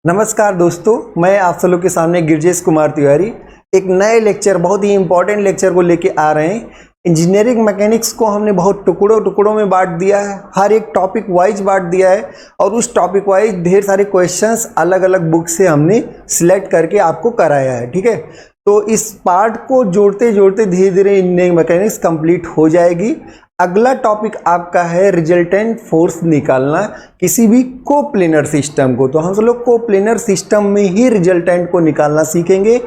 नमस्कार दोस्तों, मैं आप सब लोग के सामने गिरजेश कुमार तिवारी एक नए लेक्चर, बहुत ही इंपॉर्टेंट लेक्चर को लेके आ रहे हैं। इंजीनियरिंग मैकेनिक्स को हमने बहुत टुकड़ों में बांट दिया है, हर एक टॉपिक वाइज बांट दिया है और उस टॉपिक वाइज ढेर सारे क्वेश्चंस अलग अलग बुक से हमने सिलेक्ट करके आपको कराया है। ठीक है, तो इस पार्ट को जोड़ते जोड़ते धीरे धीरे इंजीनियरिंग मैकेनिक्स कंप्लीट हो जाएगी। अगला टॉपिक आपका है रिजल्टेंट फोर्स निकालना किसी भी कोप्लेनर सिस्टम को। तो हम सब लोग कोप्लेनर सिस्टम में ही रिजल्टेंट को निकालना सीखेंगे।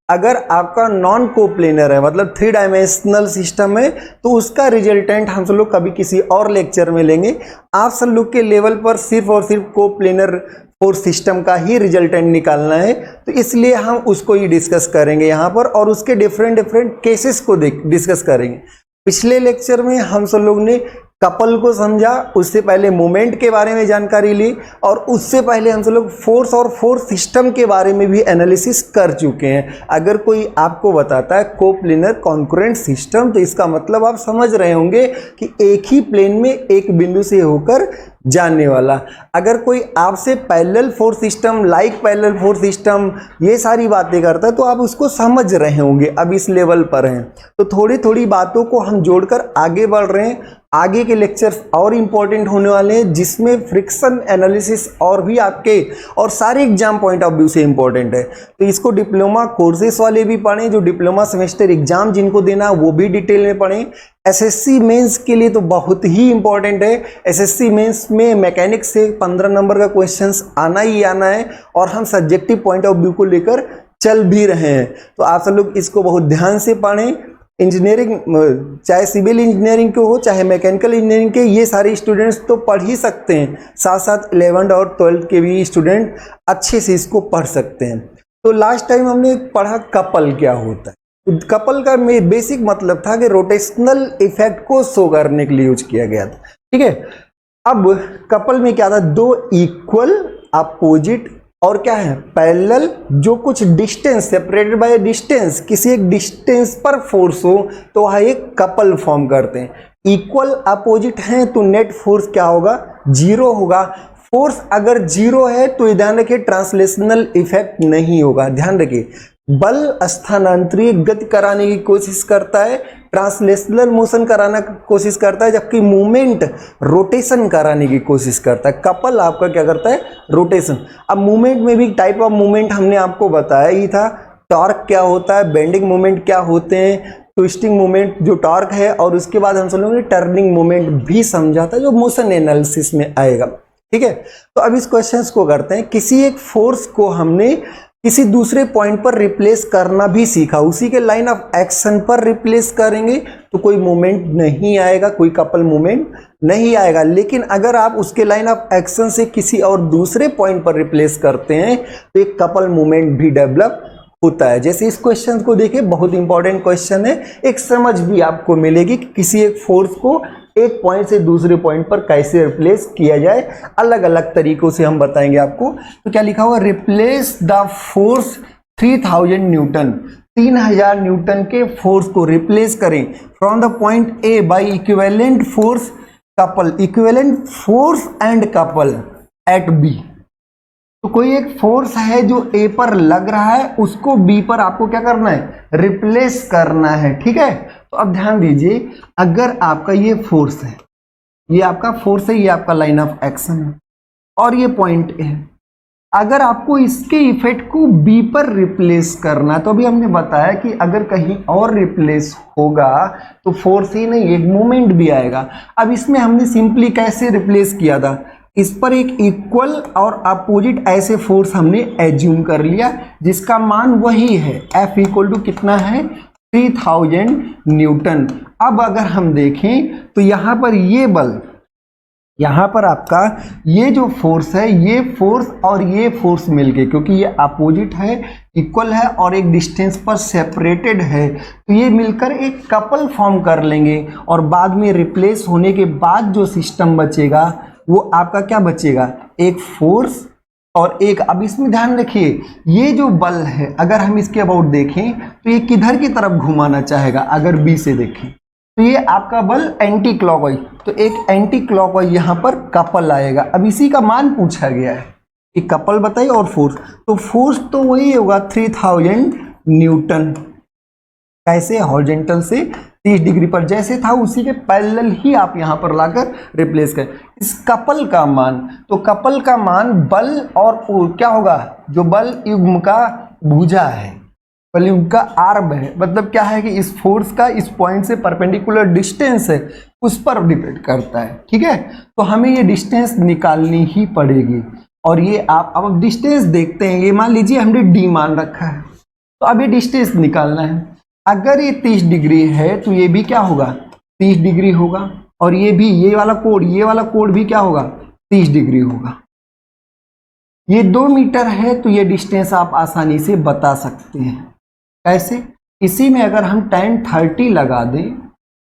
अगर आपका नॉन कोप्लेनर है, मतलब 3 डायमेंशनल सिस्टम है, तो उसका रिजल्टेंट हम सब लोग कभी किसी और लेक्चर में लेंगे। आप सब लोग के लेवल पर सिर्फ और सिर्फ कोप्लेनर फोर्स सिस्टम का ही रिजल्टेंट निकालना है, तो इसलिए हम उसको ही डिस्कस करेंगे यहाँ पर और उसके डिफरेंट केसेस को डिस्कस करेंगे। पिछले लेक्चर में हम सब लोग ने कपल को समझा, उससे पहले मोमेंट के बारे में जानकारी ली और उससे पहले हम सब लोग फोर्स और फोर्स सिस्टम के बारे में भी एनालिसिस कर चुके हैं। अगर कोई आपको बताता है कोप्लेनर कॉन्करेंट सिस्टम, तो इसका मतलब आप समझ रहे होंगे कि एक ही प्लेन में एक बिंदु से होकर जानने वाला। अगर कोई आपसे parallel force system, like parallel force system, ये सारी बातें करता है तो आप उसको समझ रहे होंगे, अब इस लेवल पर हैं। तो थोड़ी थोड़ी बातों को हम जोड़कर आगे बढ़ रहे हैं। आगे के लेक्चर्स और इम्पोर्टेंट होने वाले हैं, जिसमें फ्रिक्शन एनालिसिस और भी आपके और सारे एग्जाम पॉइंट ऑफ व्यू से इम्पोर्टेंट है। तो इसको डिप्लोमा कोर्सेस वाले भी पढ़ें, जो डिप्लोमा सेमेस्टर एग्जाम जिनको देना वो भी डिटेल में पढ़ें। एसएससी मेंस के लिए तो बहुत ही इंपॉर्टेंट है। एसएससी मेंस में मैकेनिक्स से 15 नंबर का क्वेश्चंस आना ही आना है और हम सब्जेक्टिव पॉइंट ऑफ व्यू को लेकर चल भी रहे हैं। तो आप सब लोग इसको बहुत ध्यान से पढ़ें। इंजीनियरिंग, चाहे सिविल इंजीनियरिंग के हो चाहे मैकेनिकल इंजीनियरिंग के, ये सारे स्टूडेंट्स तो पढ़ ही सकते हैं, साथ साथ 11th और 12th के भी स्टूडेंट अच्छे से इसको पढ़ सकते हैं। तो लास्ट टाइम हमने पढ़ा कपल क्या होता है। तो कपल का बेसिक मतलब था कि रोटेशनल इफेक्ट को शो करने के लिए यूज किया गया था। ठीक है, अब कपल में क्या था, दो इक्वल अपोजिट और क्या है पैरेलल, जो कुछ डिस्टेंस सेपरेटेड बाय डिस्टेंस, किसी एक डिस्टेंस पर फोर्स हो तो वह एक कपल फॉर्म करते हैं। इक्वल अपोजिट हैं तो नेट फोर्स क्या होगा, 0 होगा। फोर्स अगर 0 है तो ध्यान रखिए ट्रांसलेशनल इफेक्ट नहीं होगा। ध्यान रखिए, बल स्थानांतरित गति कराने की कोशिश करता है, ट्रांसलेशनल मोशन कराना कोशिश करता है, जबकि मूवमेंट रोटेशन कराने की कोशिश करता है। कपल आपका क्या करता है, रोटेशन। अब मूवमेंट में भी टाइप ऑफ मूवमेंट हमने आपको बताया ही था। टॉर्क क्या होता है, बेंडिंग मूवमेंट क्या होते हैं, ट्विस्टिंग मूवमेंट जो टॉर्क है, और उसके बाद हम सब लोगों ने टर्निंग मूवमेंट भी समझा था जो मोशन एनालिसिस में आएगा। ठीक है, तो अब इस क्वेश्चन को करते हैं। किसी एक फोर्स को हमने किसी दूसरे पॉइंट पर रिप्लेस करना भी सीखा, उसी के लाइन ऑफ एक्शन पर रिप्लेस करेंगे तो कोई मूवमेंट नहीं आएगा, कोई कपल मूवमेंट नहीं आएगा। लेकिन अगर आप उसके लाइन ऑफ एक्शन से किसी और दूसरे पॉइंट पर रिप्लेस करते हैं तो एक कपल मूवमेंट भी डेवलप होता है। जैसे इस क्वेश्चन को देखिए, बहुत इंपॉर्टेंट क्वेश्चन है, एक समझ भी आपको मिलेगी कि किसी एक फोर्स को एक पॉइंट से दूसरे पॉइंट पर कैसे रिप्लेस किया जाए। अलग अलग तरीकों से हम बताएंगे आपको। तो क्या लिखा हुआ, replace the force 3000 newton, 3000 newton के फोर्स को रिप्लेस करें from the point A by equivalent force couple, equivalent force and couple at B. तो कोई एक फोर्स है जो ए पर लग रहा है, उसको बी पर आपको क्या करना है, रिप्लेस करना है। ठीक है, तो अब ध्यान दीजिए, अगर आपका ये फोर्स है, ये आपका फोर्स है, ये आपका लाइन ऑफ एक्शन है और ये पॉइंट ए है। अगर आपको इसके इफेक्ट को बी पर रिप्लेस करना है, तो अभी हमने बताया कि अगर कहीं और रिप्लेस होगा तो फोर्स ही नहीं, एक मूवमेंट भी आएगा। अब इसमें हमने सिंपली कैसे रिप्लेस किया था, इस पर एक इक्वल और अपोजिट ऐसे फोर्स हमने एज्यूम कर लिया, जिसका मान वही है, F इक्वल टू कितना है, 3000 न्यूटन। अब अगर हम देखें तो यहां पर ये बल, यहां पर आपका ये जो फोर्स है, ये फोर्स और ये फोर्स मिलके, क्योंकि ये अपोजिट है, इक्वल है और एक डिस्टेंस पर सेपरेटेड है, तो ये मिलकर एक कपल फॉर्म कर लेंगे और बाद में रिप्लेस होने के बाद जो सिस्टम बचेगा वो आपका क्या बचेगा, एक फोर्स और एक। अब इसमें ध्यान रखिए, ये जो बल है, अगर हम इसके अबाउट देखें तो ये किधर की तरफ घुमाना चाहेगा, अगर बी से देखें तो ये आपका बल एंटी क्लॉकवाइज, तो एक एंटी क्लॉकवाइज यहाँ पर कपल आएगा। अब इसी का मान पूछा गया है, ये कपल बताइए और फोर्स, तो फोर्स तो वही होगा 3000 न्यूटन। कैसे? हॉरिजॉन्टल से 30 डिग्री पर जैसे था उसी के पैरेलल ही आप यहां पर लाकर रिप्लेस करें। इस कपल का मान, तो कपल का मान बल और क्या होगा, जो बल युग्म का भुजा है, बल युग्म का आर्म है, मतलब क्या है कि इस फोर्स का इस पॉइंट से परपेंडिकुलर डिस्टेंस है उस पर डिपेंड करता है। ठीक है, तो हमें ये डिस्टेंस निकालनी ही पड़ेगी। और ये आप अब डिस्टेंस देखते हैं, ये मान लीजिए हमने डी मान रखा है, तो अब ये डिस्टेंस निकालना है। अगर ये 30 डिग्री है तो ये भी क्या होगा, 30 डिग्री होगा, और ये भी ये वाला कोड भी क्या होगा, 30 डिग्री होगा। ये 2 मीटर है तो ये डिस्टेंस आप आसानी से बता सकते हैं। कैसे? इसी में अगर हम tan 30 लगा दें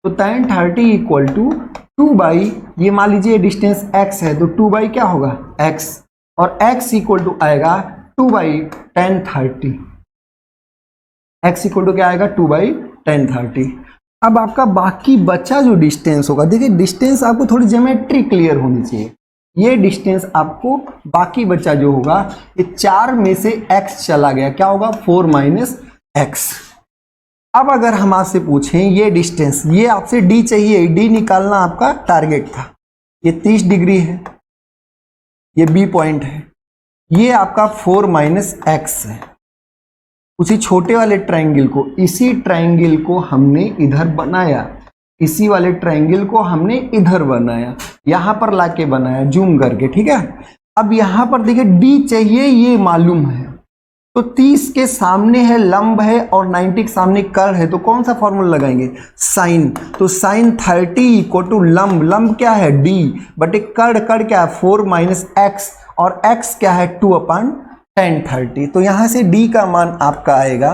तो tan 30 इक्वल टू 2 बाई, ये मान लीजिए डिस्टेंस x है तो 2 बाई क्या होगा x, और x इक्वल टू आएगा 2 by tan 30, x equal to क्या आएगा 2 बाई tan 30। अब आपका बाकी बचा जो डिस्टेंस होगा, देखिए डिस्टेंस आपको थोड़ी ज्योमेट्री क्लियर होनी चाहिए। ये डिस्टेंस आपको बाकी बचा जो होगा, ये 4 में से x चला गया, क्या होगा 4 माइनस x। अब अगर हम आपसे पूछें ये डिस्टेंस, ये आपसे d चाहिए, d निकालना आपका टारगेट था। ये 30 डिग्री है, ये b पॉइंट है, ये आपका 4 माइनस x है। उसी छोटे वाले ट्रायंगल को, इसी ट्रायंगल को हमने इधर बनाया, इसी वाले ट्रायंगल को हमने इधर बनाया, यहां पर लाके बनाया जूम करके। ठीक है, अब यहां पर देखिए d चाहिए, ये मालूम है, तो 30 के सामने है लंब है और 90 के सामने कर है, तो कौन सा फॉर्मूला लगाएंगे, साइन। तो साइन 30 इक्वल टू लंब, लंब क्या है d बटे कर क्या है 4 माइनस x, और x क्या है 2 अपन tan 30। तो यहां से d का मान आपका आएगा,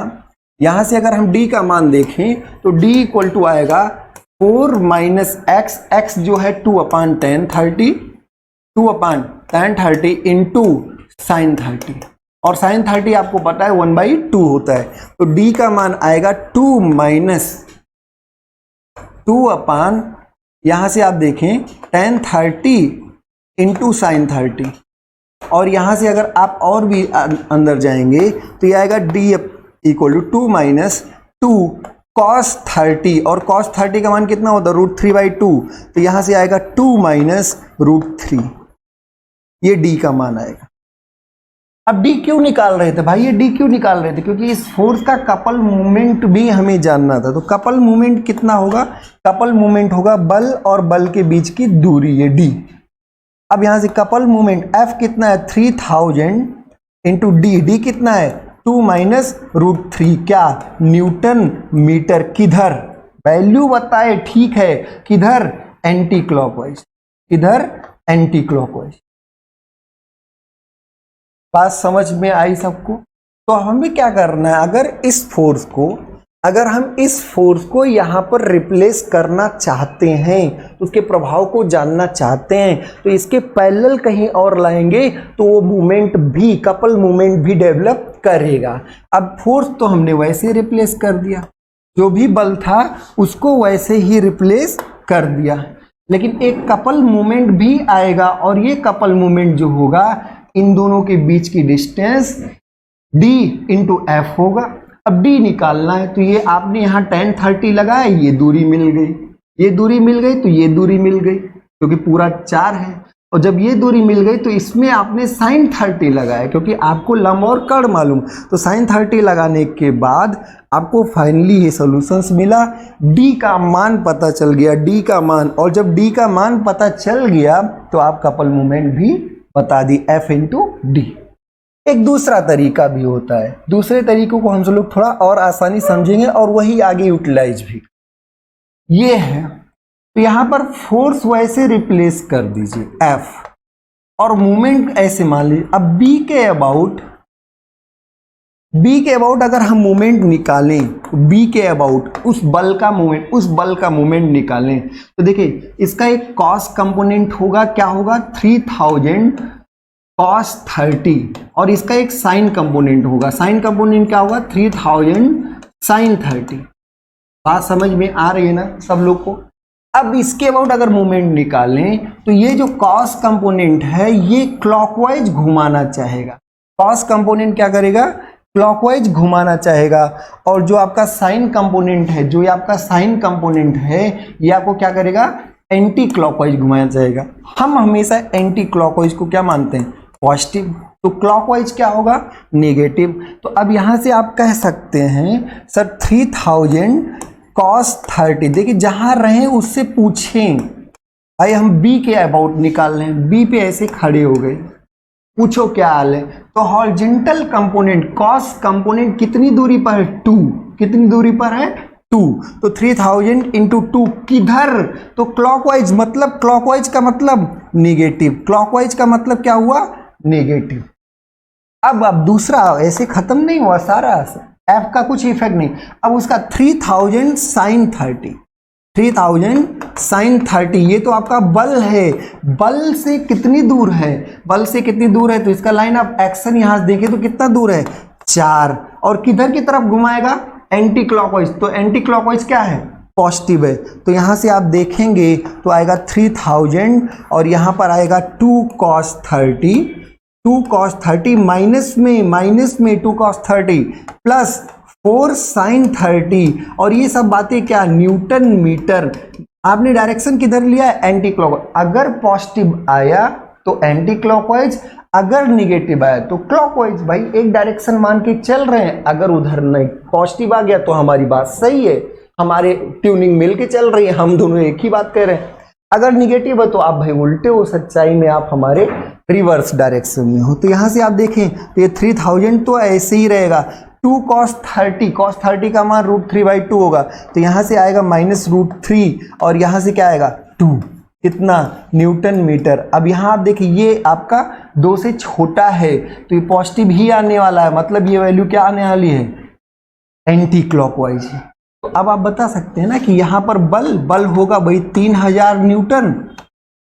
यहां से अगर हम d का मान देखें तो d इक्वल टू आएगा 4 माइनस x, x जो है 2 अपान tan 30, 2 अपान tan 30 इंटू साइन 30, और साइन 30 आपको पता है 1/2 होता है, तो d का मान आएगा 2 माइनस 2 अपान, यहां से आप देखें tan 30 इंटू साइन 30, और यहां से अगर आप और भी अंदर जाएंगे तो ये आएगा d equal to 2 minus 2 cos 30, और cos 30 का मान कितना होता है √3/2, तो यहां से आएगा 2 माइनस √3, ये d का मान आएगा। अब d क्यों निकाल रहे थे भाई, ये d क्यों निकाल रहे थे, क्योंकि इस फोर्स का कपल मूवमेंट भी हमें जानना था। तो कपल मूवमेंट कितना होगा, कपल मूवमेंट होगा बल और बल के बीच की दूरी, ये d। अब यहां से कपल मूवमेंट F कितना है 3000 इंटू डी कितना है 2 माइनस √3, क्या न्यूटन मीटर। किधर, वैल्यू बताए, ठीक है, किधर, एंटी क्लॉकवाइज, किधर एंटी क्लॉकवाइज। बात समझ में आई सबको? तो हमें क्या करना है, अगर हम इस फोर्स को यहां पर रिप्लेस करना चाहते हैं, तो उसके प्रभाव को जानना चाहते हैं, तो इसके पैरेलल कहीं और लाएंगे तो वो मूवमेंट भी, कपल मूवमेंट भी डेवलप करेगा। अब फोर्स तो हमने वैसे ही रिप्लेस कर दिया, जो भी बल था उसको वैसे ही रिप्लेस कर दिया, लेकिन एक कपल मूवमेंट भी आएगा, और ये कपल मूवमेंट जो होगा इन दोनों के बीच की डिस्टेंस d इंटू एफ होगा। अब d निकालना है, तो ये आपने यहाँ tan 30 लगाया, ये दूरी मिल गई, ये दूरी मिल गई, तो ये दूरी मिल गई, क्योंकि पूरा 4 है, और जब ये दूरी मिल गई तो इसमें आपने sin 30 लगाया, क्योंकि आपको लंब और कड़ मालूम, तो sin 30 लगाने के बाद आपको फाइनली ये सॉल्यूशंस मिला, d का मान पता चल गया, d का मान, और जब d का मान पता चल गया तो आप कपल मूवमेंट भी बता दी, F इंटू डी। एक दूसरा तरीका भी होता है, दूसरे तरीकों को हम लोग थोड़ा और आसानी समझेंगे और वही आगे यूटिलाइज भी, ये है, तो यहां पर फोर्स वैसे रिप्लेस कर दीजिए F, और मूवमेंट ऐसे मान लीजिए। अब B के अबाउट अगर हम मूवमेंट निकालें, B के अबाउट उस बल का मूवमेंट निकालें, तो देखिए इसका एक कॉस कंपोनेंट होगा, क्या होगा 3000 cos 30, और इसका एक साइन कंपोनेंट होगा, साइन कंपोनेंट क्या होगा 3000 sin 30। बात समझ में आ रही है ना सब लोग को? अब इसके अबाउट अगर मोमेंट निकालें तो ये जो कॉस कंपोनेंट है ये क्लॉकवाइज घुमाना चाहेगा। कॉस कंपोनेंट क्या करेगा? क्लॉकवाइज घुमाना चाहेगा। और जो आपका साइन कंपोनेंट है, जो ये आपका साइन कंपोनेंट है, ये आपको क्या करेगा? एंटी क्लॉकवाइज घुमाना चाहेगा। हम हमेशा एंटी क्लॉकवाइज को क्या मानते हैं? पॉजिटिव। तो क्लॉकवाइज क्या होगा? नेगेटिव। तो अब यहां से आप कह सकते हैं सर 3000 cos 30। देखिए जहां रहे उससे पूछें। आइए हम बी के अबाउट निकाल लें। बी पे ऐसे खड़े हो गए, पूछो क्या हाल है। तो हॉरिजॉन्टल कंपोनेंट कॉस कंपोनेंट कितनी दूरी पर है? 2। कितनी दूरी पर है? 2। तो 3000 इंटू 2 किधर? तो क्लॉकवाइज। मतलब क्लॉकवाइज का मतलब नेगेटिव। क्लॉकवाइज का मतलब क्या हुआ? नेगेटिव। अब दूसरा ऐसे खत्म नहीं हुआ सारा, एफ का कुछ इफेक्ट नहीं। अब उसका 3000 साइन 30। 3000 साइन 30 ये तो आपका बल है। बल से कितनी दूर है? बल से कितनी दूर है? तो इसका लाइन ऑफ एक्शन यहां से देखें तो कितना दूर है? 4। और किधर की तरफ घुमाएगा? Anti clockwise. तो एंटी क्लॉकवाइज क्या है? पॉजिटिव है। तो यहां से आप देखेंगे तो आएगा 3000 और यहां पर आएगा 2 cos 30। 2 cos 30 माइनस में 2 cos 30 प्लस 4 sin 30। और ये सब बातें क्या? Newton metre. आपने डायरेक्शन किधर लिया है? Anti clockwise. अगर पॉजिटिव आया तो एंटी क्लॉकवाइज, अगर निगेटिव आया तो क्लॉकवाइज। भाई एक डायरेक्शन मान के चल रहे हैं। अगर उधर नहीं पॉजिटिव आ गया तो हमारी बात सही है, हमारे ट्यूनिंग मिल के चल रही है, हम दोनों एक ही बात कह रहे हैं। अगर निगेटिव है तो आप भाई उल्टे हो, सच्चाई में आप हमारे रिवर्स डायरेक्शन में हो। तो यहां से आप देखें तो ये 3000 तो ऐसे ही रहेगा। 2 cos 30, cos 30 का मान √3/2 होगा। तो यहां से आएगा -√3 और यहां से क्या आएगा? 2। कितना? Newton metre. अब यहां आप देखिए ये आपका 2 से छोटा है तो ये पॉजिटिव ही आने वाला है। मतलब ये वैल्यू क्या आने वाली है? Anti clockwise. तो अब आप बता सकते हैं ना कि यहां पर बल होगा भाई 3000 न्यूटन।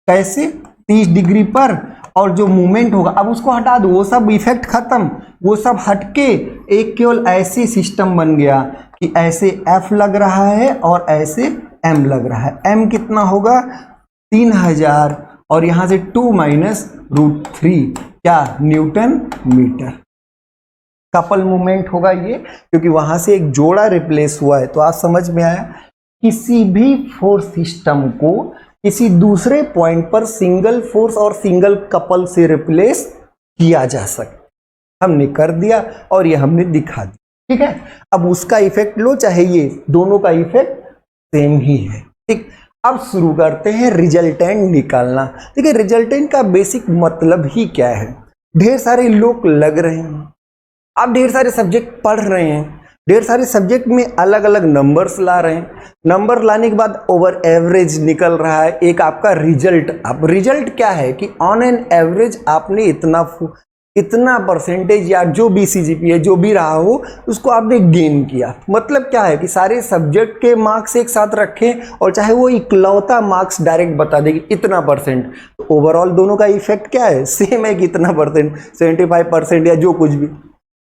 कैसे? 30 डिग्री पर। और जो मूवमेंट होगा अब उसको हटा दो, वो सब इफेक्ट खत्म, वो सब हटके एक केवल ऐसी सिस्टम बन गया कि ऐसे F लग रहा है और ऐसे M लग रहा है। M कितना होगा? 3000 और यहां से 2 - √3 क्या? Newton metre. कपल मूवमेंट होगा ये, क्योंकि वहां से एक जोड़ा रिप्लेस हुआ है। तो आप समझ में आया? किसी भी फोर्स सिस्टम को किसी दूसरे पॉइंट पर सिंगल फोर्स और सिंगल कपल से रिप्लेस किया जा सकता। हमने कर दिया और ये हमने दिखा दिया। ठीक है, अब उसका इफेक्ट लो चाहे ये, दोनों का इफेक्ट सेम ही है। ठीक, अब शुरू करते हैं रिजल्टेंट निकालना। देखिए रिजल्टेंट का बेसिक मतलब ही क्या है? ढेर सारे लोग लग रहे हैं, आप ढेर सारे सब्जेक्ट पढ़ रहे हैं, ढेर सारे सब्जेक्ट में अलग अलग नंबर्स ला रहे हैं। नंबर लाने के बाद ओवर एवरेज निकल रहा है एक आपका रिजल्ट। अब रिजल्ट क्या है कि ऑन एन एवरेज आपने इतना परसेंटेज या जो भी CGPA जो भी रहा हो उसको आपने गेन किया। मतलब क्या है कि सारे सब्जेक्ट के मार्क्स एक साथ रखें और चाहे वो इकलौता मार्क्स डायरेक्ट बता देगी इतना %। तो ओवरऑल दोनों का इफेक्ट क्या है? सेम है कि इतना %, 75% या जो कुछ भी।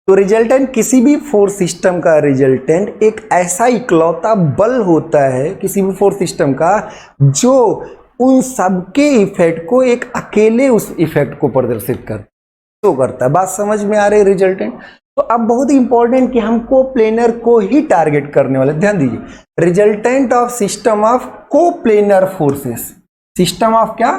तो रिजल्टेंट किसी भी फोर्स सिस्टम का रिजल्टेंट एक ऐसा इकलौता बल होता है किसी भी फोर्स सिस्टम का जो उन सबके इफेक्ट को एक अकेले उस इफेक्ट को प्रदर्शित करता है। बात समझ में आ रही है रिजल्टेंट? तो अब बहुत ही इंपॉर्टेंट कि हम कोप्लेनर को ही टारगेट करने वाले। ध्यान दीजिए, resultant of system of coplanar forces. System of क्या?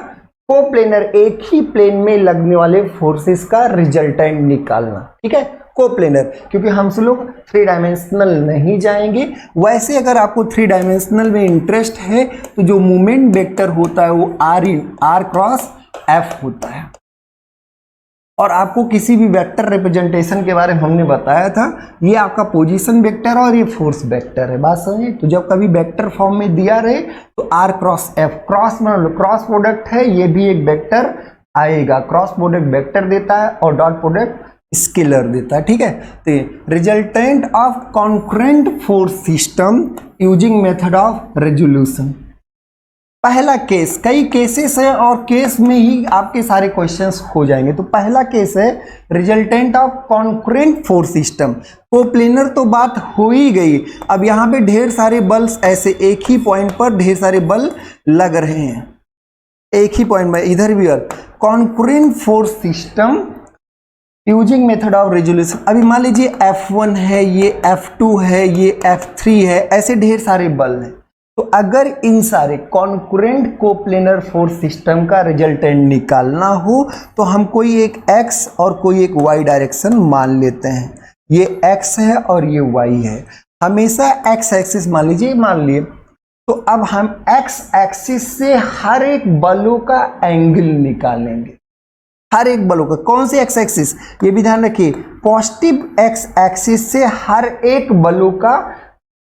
कोप्लेनर, एक ही प्लेन में लगने वाले फोर्सेस का रिजल्टेंट निकालना। ठीक है, कोप्लेनर, क्योंकि हम सब लोग 3 डायमेंशनल नहीं जाएंगे। वैसे अगर आपको 3 डायमेंशनल में इंटरेस्ट है तो जो मूवमेंट वेक्टर होता है वो R क्रॉस F होता है। और आपको किसी भी वेक्टर रिप्रेजेंटेशन के बारे में हमने बताया था, ये आपका पोजीशन वेक्टर और ये फोर्स वेक्टर है। बात समझे? तो जब कभी वेक्टर फॉर्म में दिया रहे तो R क्रॉस F, क्रॉस मान लो क्रॉस प्रोडक्ट है, ये भी एक वेक्टर आएगा। क्रॉस प्रोडक्ट वेक्टर देता है और डॉट प्रोडक्ट स्केलर देता है। ठीक है, तो resultant of concurrent force system using method of resolution. पहला केस, कई केसेस है और केस में ही आपके सारे क्वेश्चंस हो जाएंगे। तो पहला केस है resultant of concurrent force system. Coplanar तो बात हो ही गई, अब यहाँ पे ढेर सारे बल्स ऐसे एक ही पॉइंट पर ढेर सारे बल लग रहे हैं, एक ही पॉइंट में, इधर भी और concurrent force system using method of resolution. अभी मान लीजिए F1 है, ये F2 है, ये F3 है, ऐसे ढेर सारे बल हैं। तो अगर इन सारे कॉन्करेंट कोप्लेनर फोर्स सिस्टम का रिजल्टेंट निकालना हो तो हम कोई एक x और कोई एक y डायरेक्शन मान लेते हैं। ये x है और ये y है, हमेशा x एक्सिस मान लीजिए, मान लिए। तो अब हम x एक्सिस से हर एक बलों का एंगल निकालेंगे, हर एक बलों का। कौन से x एक्सिस, ये भी ध्यान रखिए, पॉजिटिव x एक्सिस से हर एक बलों का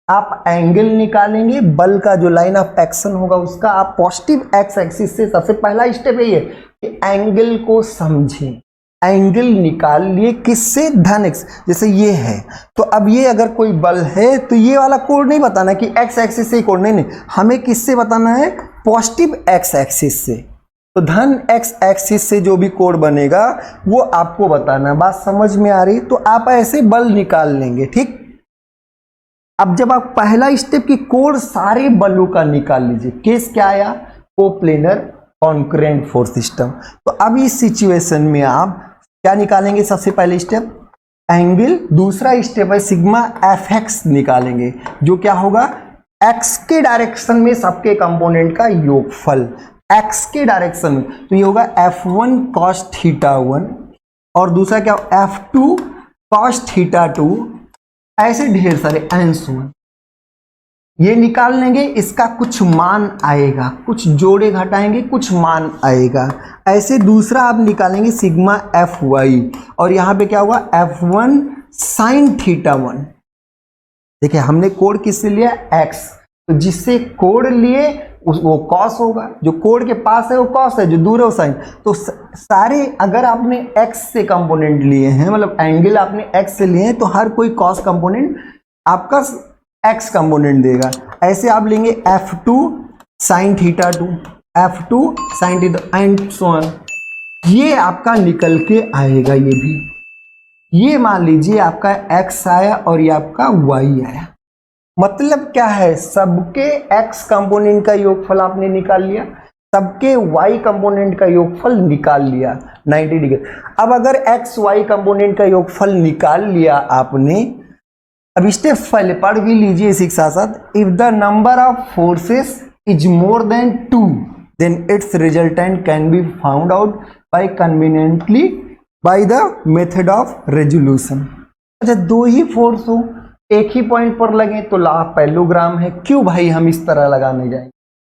आप एंगल निकालेंगे। बल का जो लाइन ऑफ एक्शन होगा उसका आप पॉजिटिव एक्स एक्सिस से, सबसे पहला स्टेप यही है कि एंगल को समझें, एंगल निकाल लिए किससे, धन एक्स। जैसे ये है तो अब ये अगर कोई बल है तो ये वाला कोण नहीं बताना कि एक्स एक्सिस से ही कोण, नहीं, हमें किससे बताना है, पॉजिटिव एक्स एक्सिस से। तो धन एक्स एक्सिस से जो भी कोण बनेगा वो आपको बताना। बात समझ में आ रही? तो आप ऐसे बल निकाल लेंगे, ठीक। अब जब आप पहला स्टेप की कोण सारे बलों का निकाल लीजिए, केस क्या आया, कोप्लेनर कॉन्करेंट फोर्स सिस्टम। तो अब इस सिचुएशन में आप क्या निकालेंगे, सबसे पहले स्टेप एंगल, दूसरा स्टेप है सिग्मा एफ एक्स निकालेंगे, जो क्या होगा, एक्स के डायरेक्शन में सबके कंपोनेंट का योगफल, एक्स के डायरेक्शन में। तो ये होगा F1 cos θ1 और दूसरा क्या, F2 cos θ2, ऐसे ढेर सारे एंसर ये निकाल लेंगे। इसका कुछ मान आएगा, कुछ जोड़े घटाएंगे, कुछ मान आएगा। ऐसे दूसरा आप निकालेंगे सिग्मा Fy और यहां पे क्या होगा, F1 sin θ1। देखिए हमने कोण किससे लिया, x, तो जिससे कोण लिए वो कॉस होगा, जो कोण के पास है वो कॉस है, जो दूर है वो साइन। तो सारे अगर आपने x से कंपोनेंट लिए हैं, मतलब एंगल आपने x से लिए हैं, तो हर कोई कॉस कंपोनेंट आपका x कंपोनेंट देगा। ऐसे आप लेंगे F2 sin θ2, F2 sin θ and so on, ये आपका निकल के आएगा। ये भी, ये मान लीजिए आपका x आया और ये आपका y आया। मतलब क्या है, सबके x कंपोनेंट का योगफल आपने निकाल लिया, सबके y कंपोनेंट का योगफल निकाल लिया 90 डिग्री। अब अगर x y कंपोनेंट का योगफल निकाल लिया आपने, अब स्टेप पहले पढ़ भी लीजिए इसी के साथ साथ। If the number of forces is more than 2 then its resultant can be found out by conveniently by the method of resolution. अच्छा, दो ही फोर्स हो, एक ही पॉइंट पर लगे तो लाभ पैरेललोग्राम है। क्यों भाई हम इस तरह लगाने जाएंगे,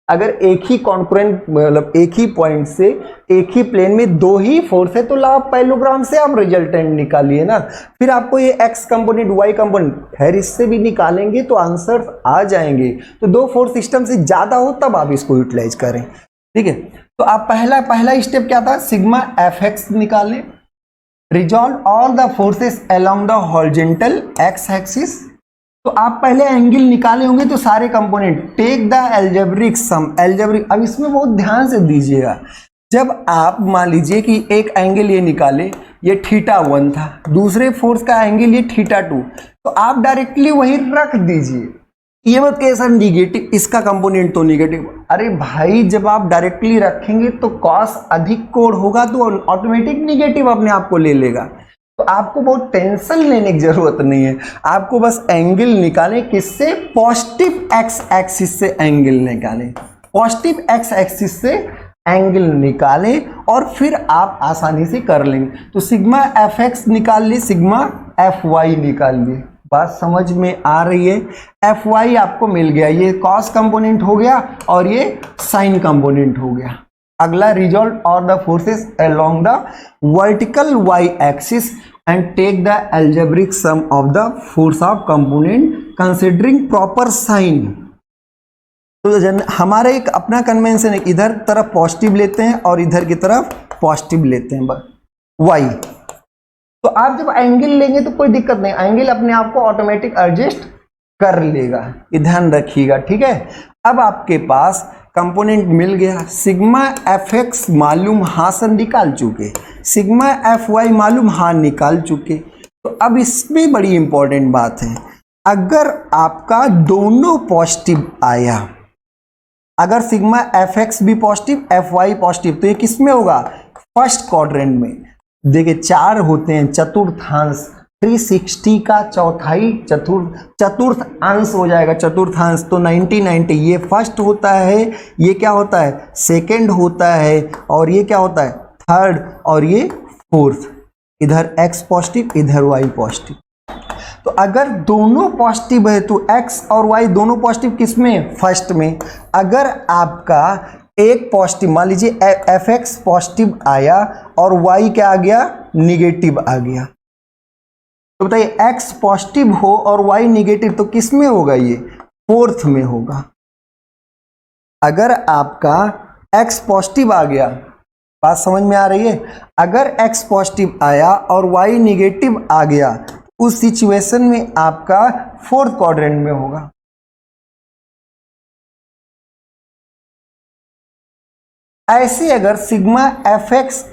अगर एक ही कॉन्करेंट मतलब एक ही पॉइंट से एक ही प्लेन में दो ही फोर्स है तो लाभ पैरेललोग्राम से आप रिजल्टेंट निकालिए ना। फिर आपको ये एक्स कंपोनेंट वाई कंपोनेंट, खैर इससे भी निकालेंगे तो आंसर आ जाएंगे। तो दो फोर्स सिस्टम से ज्यादा हो तब आप इसको यूटिलाइज करें, ठीक है। तो आप पहला स्टेप क्या था, सिग्मा एफ एक्स निकालें, resolve all the forces along the horizontal X axis. तो आप पहले एंगल निकाले होंगे तो सारे component, take the algebraic sum, algebraic. अब इसमें बहुत ध्यान से दीजिएगा, जब आप मान लीजिए कि एक एंगल ये निकाले, ये θ1 था, दूसरे फोर्स का एंगल ये θ2, तो आप डायरेक्टली वही रख दीजिए। ये मत कैसा निगेटिव, इसका कंपोनेंट तो निगेटिव। अरे भाई जब आप डायरेक्टली रखेंगे तो कॉस अधिक कोण होगा तो ऑटोमेटिक निगेटिव अपने आप को ले लेगा। तो आपको बहुत टेंशन लेने की जरूरत नहीं है, आपको बस एंगल निकालें, किससे, पॉजिटिव एक्स एक्सिस से एंगल निकालें, पॉजिटिव एक्स एक्सिस से एंगल निकालें और फिर आप आसानी से कर लेंगे। तो सिग्मा एफ एक्स निकाल लिए, सिग्मा एफ वाई निकाल लिए। बात समझ में आ रही है, एफ वाई आपको मिल गया, ये कॉस कंपोनेंट हो गया और ये साइन कंपोनेंट हो गया। अगला, resolve all the forces along the vertical Y axis and take the algebraic sum of the force of component considering proper sign. तो हमारा एक अपना कन्वेंशन है, इधर तरफ पॉजिटिव लेते हैं और इधर की तरफ पॉजिटिव लेते हैं, बस वाई। तो आप जब एंगल लेंगे तो कोई दिक्कत नहीं, एंगल अपने आप को ऑटोमेटिक एडजस्ट कर लेगा, ये ध्यान रखिएगा, ठीक है। अब आपके पास कंपोनेंट मिल गया, सिग्मा एफ एक्स मालूम, हाँ सर निकाल चुके, सिग्मा एफ वाई मालूम, हाँ निकाल चुके। तो अब इसमें बड़ी इंपॉर्टेंट बात है, अगर आपका दोनों पॉजिटिव आया, अगर सिग्मा एफ एक्स भी पॉजिटिव एफ वाई पॉजिटिव, तो ये किस में होगा, फर्स्ट क्वाड्रेंट में। देखिए 4 होते हैं चतुर्थांश, 360 का चौथाई चतुर्थ अंश हो जाएगा, चतुर्थांश, तो 90 ये फर्स्ट होता है, ये क्या होता है सेकंड होता है, और ये क्या होता है थर्ड, और ये फोर्थ। इधर x पॉजिटिव इधर y पॉजिटिव। तो अगर दोनों पॉजिटिव है तो x और y दोनों पॉजिटिव किस में, फर्स्ट में। अगर आपका एक पॉजिटिव, मान लीजिए एफ एक्स पॉजिटिव आया और y क्या आ गया, निगेटिव आ गया, तो बताइए x पॉजिटिव हो और y निगेटिव, तो किस में होगा, ये फोर्थ में होगा। अगर आपका x पॉजिटिव आ गया, बात समझ में आ रही है, अगर x पॉजिटिव आया और y निगेटिव आ गया, उस सिचुएशन में आपका फोर्थ क्वाड्रेंट में होगा। ऐसे अगर सिग्मा एफ एक्स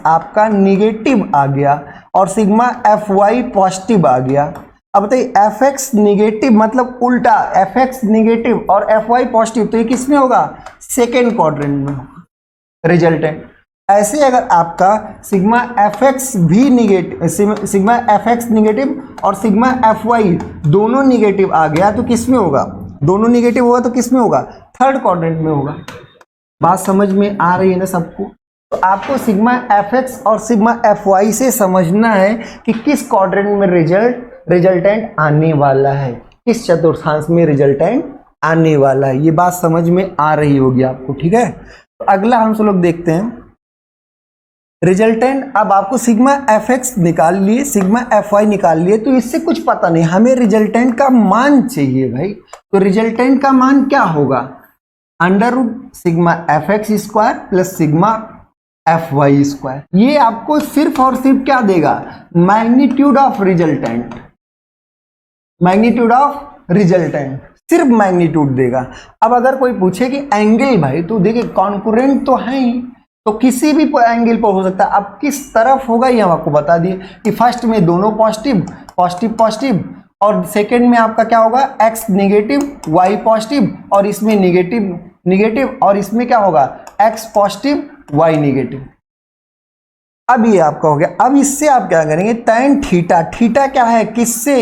आपका निगेटिव आ गया और सिग्मा एफ वाई पॉजिटिव आ गया, अब बताइए एफ एक्स निगेटिव मतलब उल्टा, एफ एक्स निगेटिव और एफ वाई पॉजिटिव, तो ये किस में होगा, सेकेंड क्वाड्रेंट में होगा रिजल्टेंट। ऐसे अगर आपका सिग्मा एफ एक्स भी negative, sigma F x negative और सिग्मा एफ वाई दोनों निगेटिव आ गया, तो किस में होगा, दोनों निगेटिव होगा तो किस में होगा, थर्ड क्वाड्रेंट में होगा। बात समझ में आ रही है ना सबको। तो आपको सिग्मा एफ एक्स और सिग्मा एफ वाई से समझना है कि किस क्वाड्रेंट में रिजल्टेंट आने वाला है, किस चतुर्थांश में रिजल्टेंट आने वाला है। ये बात समझ में आ रही होगी आपको, ठीक है। तो अगला हम सब लोग देखते हैं रिजल्टेंट। अब आपको सिग्मा एफ एक्स निकाल लिए, सिग्मा एफ वाई निकाल लिए, तो इससे कुछ पता नहीं, हमें रिजल्टेंट का मान चाहिए भाई। तो रिजल्टेंट का मान क्या होगा, under root sigma F X square plus sigma F Y square. ये आपको सिर्फ और सिर्फ क्या देगा, magnitude of resultant, magnitude of resultant, सिर्फ मैग्नीट्यूड देगा। अब अगर कोई पूछे कि एंगल भाई, तो देखिए कॉन्करेंट तो है ही, तो किसी भी एंगल पर हो सकता है। अब किस तरफ होगा ये हम आपको बता दिए कि फर्स्ट में दोनों पॉजिटिव पॉजिटिव पॉजिटिव, और सेकंड में आपका क्या होगा, x नेगेटिव y पॉजिटिव, और इसमें नेगेटिव नेगेटिव, और इसमें क्या होगा x पॉजिटिव y नेगेटिव। अब ये आपका हो गया। अब इससे आप क्या करेंगे, tan थीटा, थीटा क्या है किससे,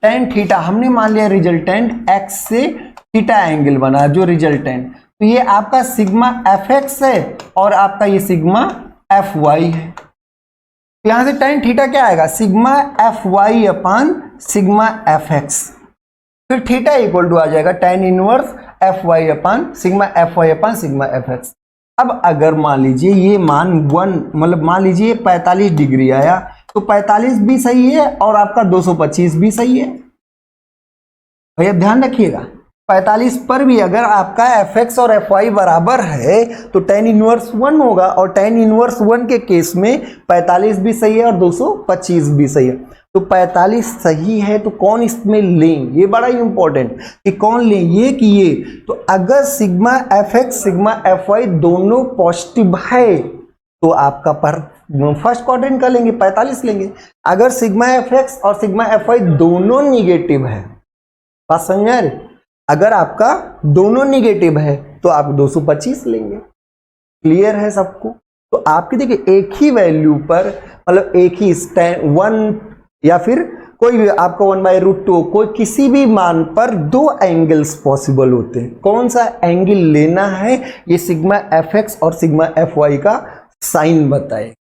tan थीटा, हमने मान लिया रिजल्टेंट x से थीटा एंगल बना जो रिजल्टेंट, तो ये आपका सिग्मा एफ एक्स है और आपका ये सिग्मा एफ वाई है। यहां से tan थीटा क्या आएगा, sigma F Y upon sigma F X, फिर थीटा इक्वल टू आ जाएगा tan inverse F Y upon sigma F Y upon sigma F X. अब अगर मान लीजिए ये मान 1 मतलब मान लीजिए 45 डिग्री आया, तो 45 भी सही है और आपका 225 भी सही है। भैया ध्यान रखिएगा, 45 पर भी अगर आपका एफ एक्स और एफ वाई बराबर है तो tan इनवर्स 1 होगा, और tan इनवर्स 1 के केस में 45 भी सही है और 225 भी सही है। तो 45 सही है तो कौन इसमें लें, ये बड़ा इंपॉर्टेंट कि कौन लें, ये कि ये। तो अगर sigma F X sigma F Y दोनों पॉजिटिव है तो आपका पर फर्स्ट क्वाड्रेंट का लेंगे, 45 लेंगे। अगर सिग्मा एफ एक्स और सिग्मा एफ वाई दोनों निगेटिव है, बात समझ आ रही, अगर आपका दोनों निगेटिव है तो आप 225 लेंगे। क्लियर है सबको। तो आपकी देखिए एक ही वैल्यू पर मतलब एक ही 1 या फिर कोई भी आपका 1/√2 कोई किसी भी मान पर दो एंगल्स पॉसिबल होते हैं। कौन सा एंगल लेना है ये सिग्मा एफ एक्स और सिग्मा एफ वाई का साइन बताए।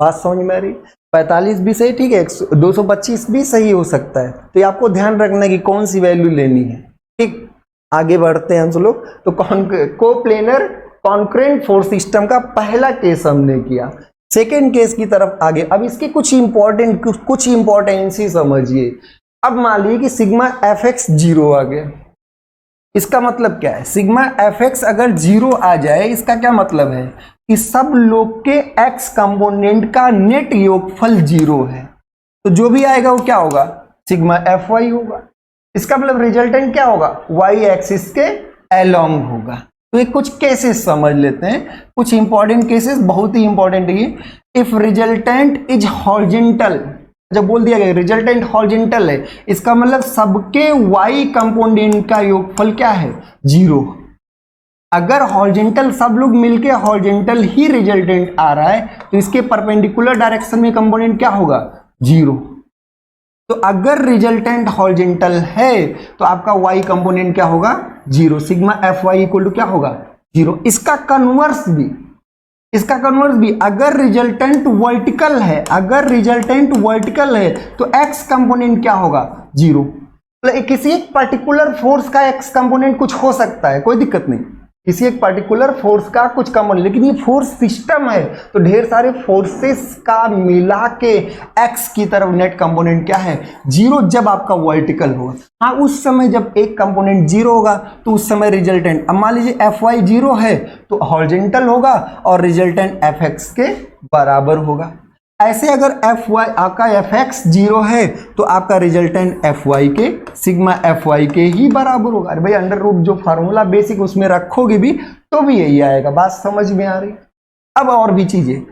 बात समझ में आ रही, 45 भी सही, ठीक है, 225 भी सही हो सकता है। तो ये आपको ध्यान रखना कि कौन सी वैल्यू लेनी है। ठीक, आगे बढ़ते हैं हम सब लोग। तो कोप्लेनर कॉन्करेंट फोर्स सिस्टम का पहला केस हमने किया, सेकेंड केस की तरफ आगे। अब इसके कुछ इंपॉर्टेंसी समझिए। अब मान लीजिए कि सिग्मा एफ एक्स 0 आ गया, इसका मतलब क्या है, सिग्मा एफ एक्स अगर 0 आ जाए इसका क्या मतलब है कि सब लोग के x कंपोनेंट का नेट योगफल 0 है, तो जो भी आएगा वो क्या होगा, सिग्मा एफ वाई होगा। इसका मतलब रिजल्टेंट क्या होगा, y एक्सिस के एलोंग होगा। तो ये कुछ केसेस समझ लेते हैं, कुछ इंपॉर्टेंट केसेस, बहुत ही इंपॉर्टेंट है। इफ रिजल्टेंट इज हॉरिजॉन्टल, जब बोल दिया गया रिजल्टेंट हॉरिजॉन्टल है, इसका मतलब सबके y कंपोनेंट का योगफल क्या है, 0। अगर हॉरिजॉन्टल सब लोग मिलके हॉरिजॉन्टल ही रिजल्टेंट आ रहा है तो इसके परपेंडिकुलर डायरेक्शन में कंपोनेंट क्या होगा, 0। तो अगर रिजल्टेंट हॉरिजॉन्टल है तो आपका y कंपोनेंट क्या होगा, 0। Sigma F Y equal to क्या होगा, 0। इसका कन्वर्स भी अगर रिजल्टेंट वर्टिकल है, अगर रिजल्टेंट वर्टिकल है तो x कंपोनेंट क्या होगा, 0। मतलब किसी एक पर्टिकुलर फोर्स का x कंपोनेंट कुछ हो सकता है, कोई दिक्कत नहीं, किसी एक पर्टिकुलर फोर्स का कुछ कंपोनेंट, लेकिन ये फोर्स सिस्टम है तो ढेर सारे फोर्सेस का मिला के x की तरफ नेट कंपोनेंट क्या है, 0, जब आपका वर्टिकल होगा। हाँ, उस समय जब एक कंपोनेंट 0 होगा तो उस समय रिजल्टेंट, अब मान लीजिए एफ वाई 0 है तो हॉरिजॉन्टल होगा और रिजल्टेंट एफ एक्स के बराबर होगा। ऐसे अगर एफ वाई आपका एफ एक्स 0 है तो आपका रिजल्टेंट एफ वाई के, सिग्मा एफ वाई के ही बराबर होगा। अरे भाई अंडर रूट जो फार्मूला बेसिक उसमें रखोगे भी तो भी यही आएगा, बात समझ में आ रही। अब और भी चीजें,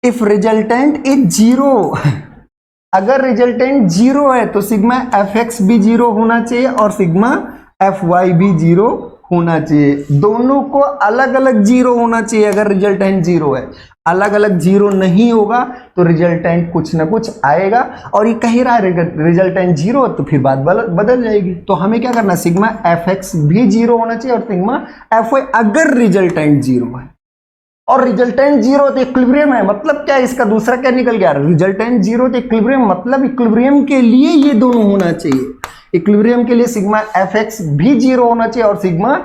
इफ रिजल्टेंट इज 0, अगर रिजल्टेंट 0 है तो सिग्मा एफ एक्स भी 0 होना चाहिए और सिग्मा एफ वाई भी 0 होना चाहिए। दोनों को अलग अलग 0 होना चाहिए अगर रिजल्टेंट 0 है, अलग अलग 0 नहीं होगा तो रिजल्टेंट कुछ ना कुछ आएगा। और ये कह रहा है रिजल्टेंट 0 तो फिर बात बदल जाएगी। तो हमें क्या करना, सिग्मा एफ एक्स भी 0 होना चाहिए और सिग्मा एफ वाई, अगर रिजल्टेंट 0 है और रिजल्टेंट 0 तो इक्विलिब्रियम है, मतलब क्या, इसका दूसरा क्या निकल गया, रिजल्टेंट 0 तो इक्विलिब्रियम, मतलब इक्विलिब्रियम के लिए ये दोनों होना चाहिए। इक्विलिब्रियम के लिए सिग्मा एफ एक्स भी 0 होना चाहिए और सिग्मा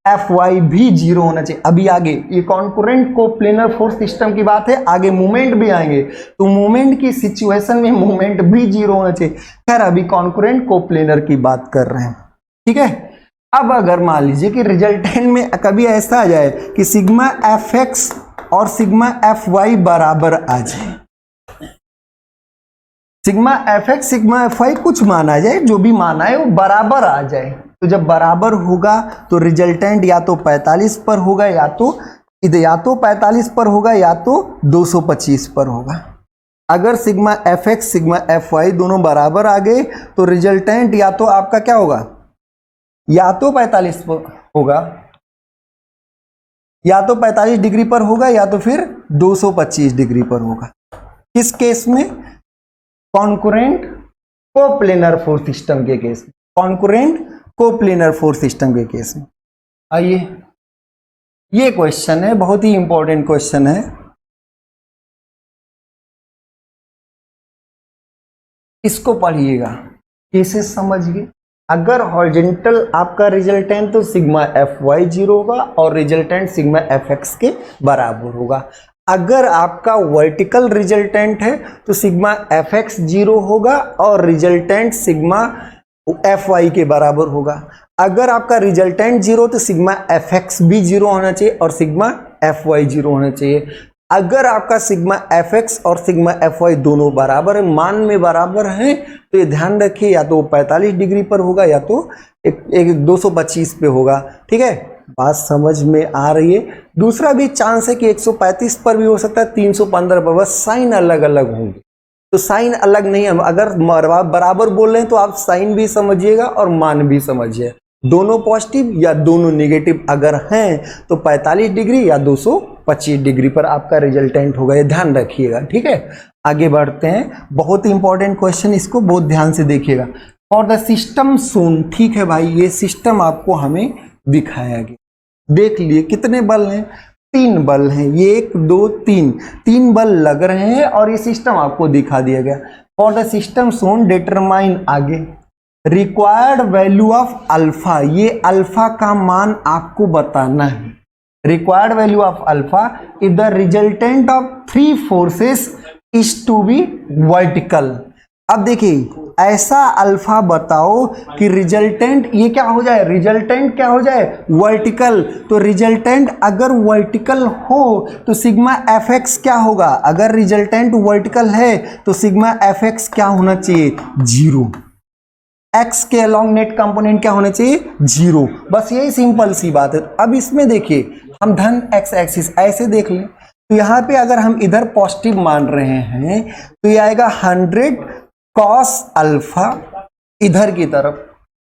एफ वाई भी 0 होना चाहिए। अभी आगे ये कॉन्करेंट कोप्लेनर फोर्स सिस्टम की बात है, आगे मूवमेंट भी आएंगे तो मूवमेंट की सिचुएशन में मूवमेंट भी 0 होना चाहिए। खैर अभी कॉन्करेंट कोप्लेनर की बात कर रहे हैं, ठीक है। अब अगर मान लीजिए कि रिजल्टेंट में कभी ऐसा आ जाए कि सिग्मा एफ एक्स और सिग्मा एफ वाई बराबर आ जाए, sigma F X sigma F Y कुछ माना जाए, जो भी माना है वो बराबर आ जाए, तो जब बराबर होगा तो रिजल्टेंट या तो 45 पर होगा या तो 45 पर होगा या तो 225 पर होगा। अगर sigma F X sigma F Y दोनों बराबर आ गए तो रिजल्टेंट या तो आपका क्या होगा, या तो 45 पर होगा, या तो 45 डिग्री पर होगा या तो फिर 225 डिग्री पर होगा। किस केस में, कॉन्करेंट कोप्लेनर फोर्स सिस्टम के केस में, कॉन्करेंट कोप्लेनर फोर्स सिस्टम के केस में। आइए ये क्वेश्चन है, बहुत ही इंपॉर्टेंट क्वेश्चन है, इसको पढ़िएगा, केसेस समझिए। अगर हॉरिजॉन्टल आपका रिजल्टेंट तो सिग्मा एफ वाई 0 होगा और रिजल्टेंट सिग्मा एफ एक्स के बराबर होगा। अगर आपका वर्टिकल रिजल्टेंट है तो सिग्मा एफ एक्स 0 होगा और रिजल्टेंट सिग्मा एफ वाई के बराबर होगा। अगर आपका रिजल्टेंट 0 तो सिग्मा एफ एक्स भी 0 होना चाहिए और सिग्मा एफ वाई 0 होना चाहिए। अगर आपका सिग्मा एफ एक्स और सिग्मा एफ वाई दोनों बराबर है, मान में बराबर हैं, तो ये ध्यान रखिए या तो 45 डिग्री पर होगा या तो एक 225 पे होगा, ठीक है, बात समझ में आ रही है। दूसरा भी चांस है कि 135 पर भी हो सकता है, 315 पर, बस साइन अलग अलग होंगे, तो साइन अलग नहीं है। अगर बराबर बोल रहे हैं तो आप साइन भी समझिएगा और मान भी समझिए, दोनों पॉजिटिव या दोनों नेगेटिव अगर हैं तो 45 डिग्री या 225 डिग्री पर आपका रिजल्टेंट होगा, ये ध्यान रखिएगा, ठीक है। आगे बढ़ते हैं, बहुत ही इंपॉर्टेंट क्वेश्चन, इसको बहुत ध्यान से देखिएगा। फॉर द सिस्टम सोन, ठीक है भाई, ये सिस्टम आपको हमें दिखाया गया, देख लिए कितने बल हैं, 3 बल हैं, ये 1 2 3 बल लग रहे हैं और ये सिस्टम आपको दिखा दिया गया। For the system shown determine, आगे रिक्वायर्ड वैल्यू ऑफ अल्फा, ये अल्फा का मान आपको बताना है। Required value of alpha if the resultant of 3 forces is to be vertical. अब देखिए ऐसा अल्फा बताओ कि रिजल्टेंट ये क्या हो जाए, रिजल्टेंट क्या हो जाए, वर्टिकल। तो रिजल्टेंट अगर वर्टिकल हो तो सिग्मा एफ एक्स क्या होगा, अगर रिजल्टेंट वर्टिकल है तो सिग्मा एफ एक्स क्या होना चाहिए, 0। x के अलोंग नेट कंपोनेंट क्या होना चाहिए, 0। बस यही सिंपल सी बात है। अब इसमें देखिए हम धन x एक्सिस ऐसे देख लें, तो यहाँ पे अगर हम इधर पॉजिटिव मान रहे हैं तो ये आएगा 100 cos अल्फा इधर की तरफ,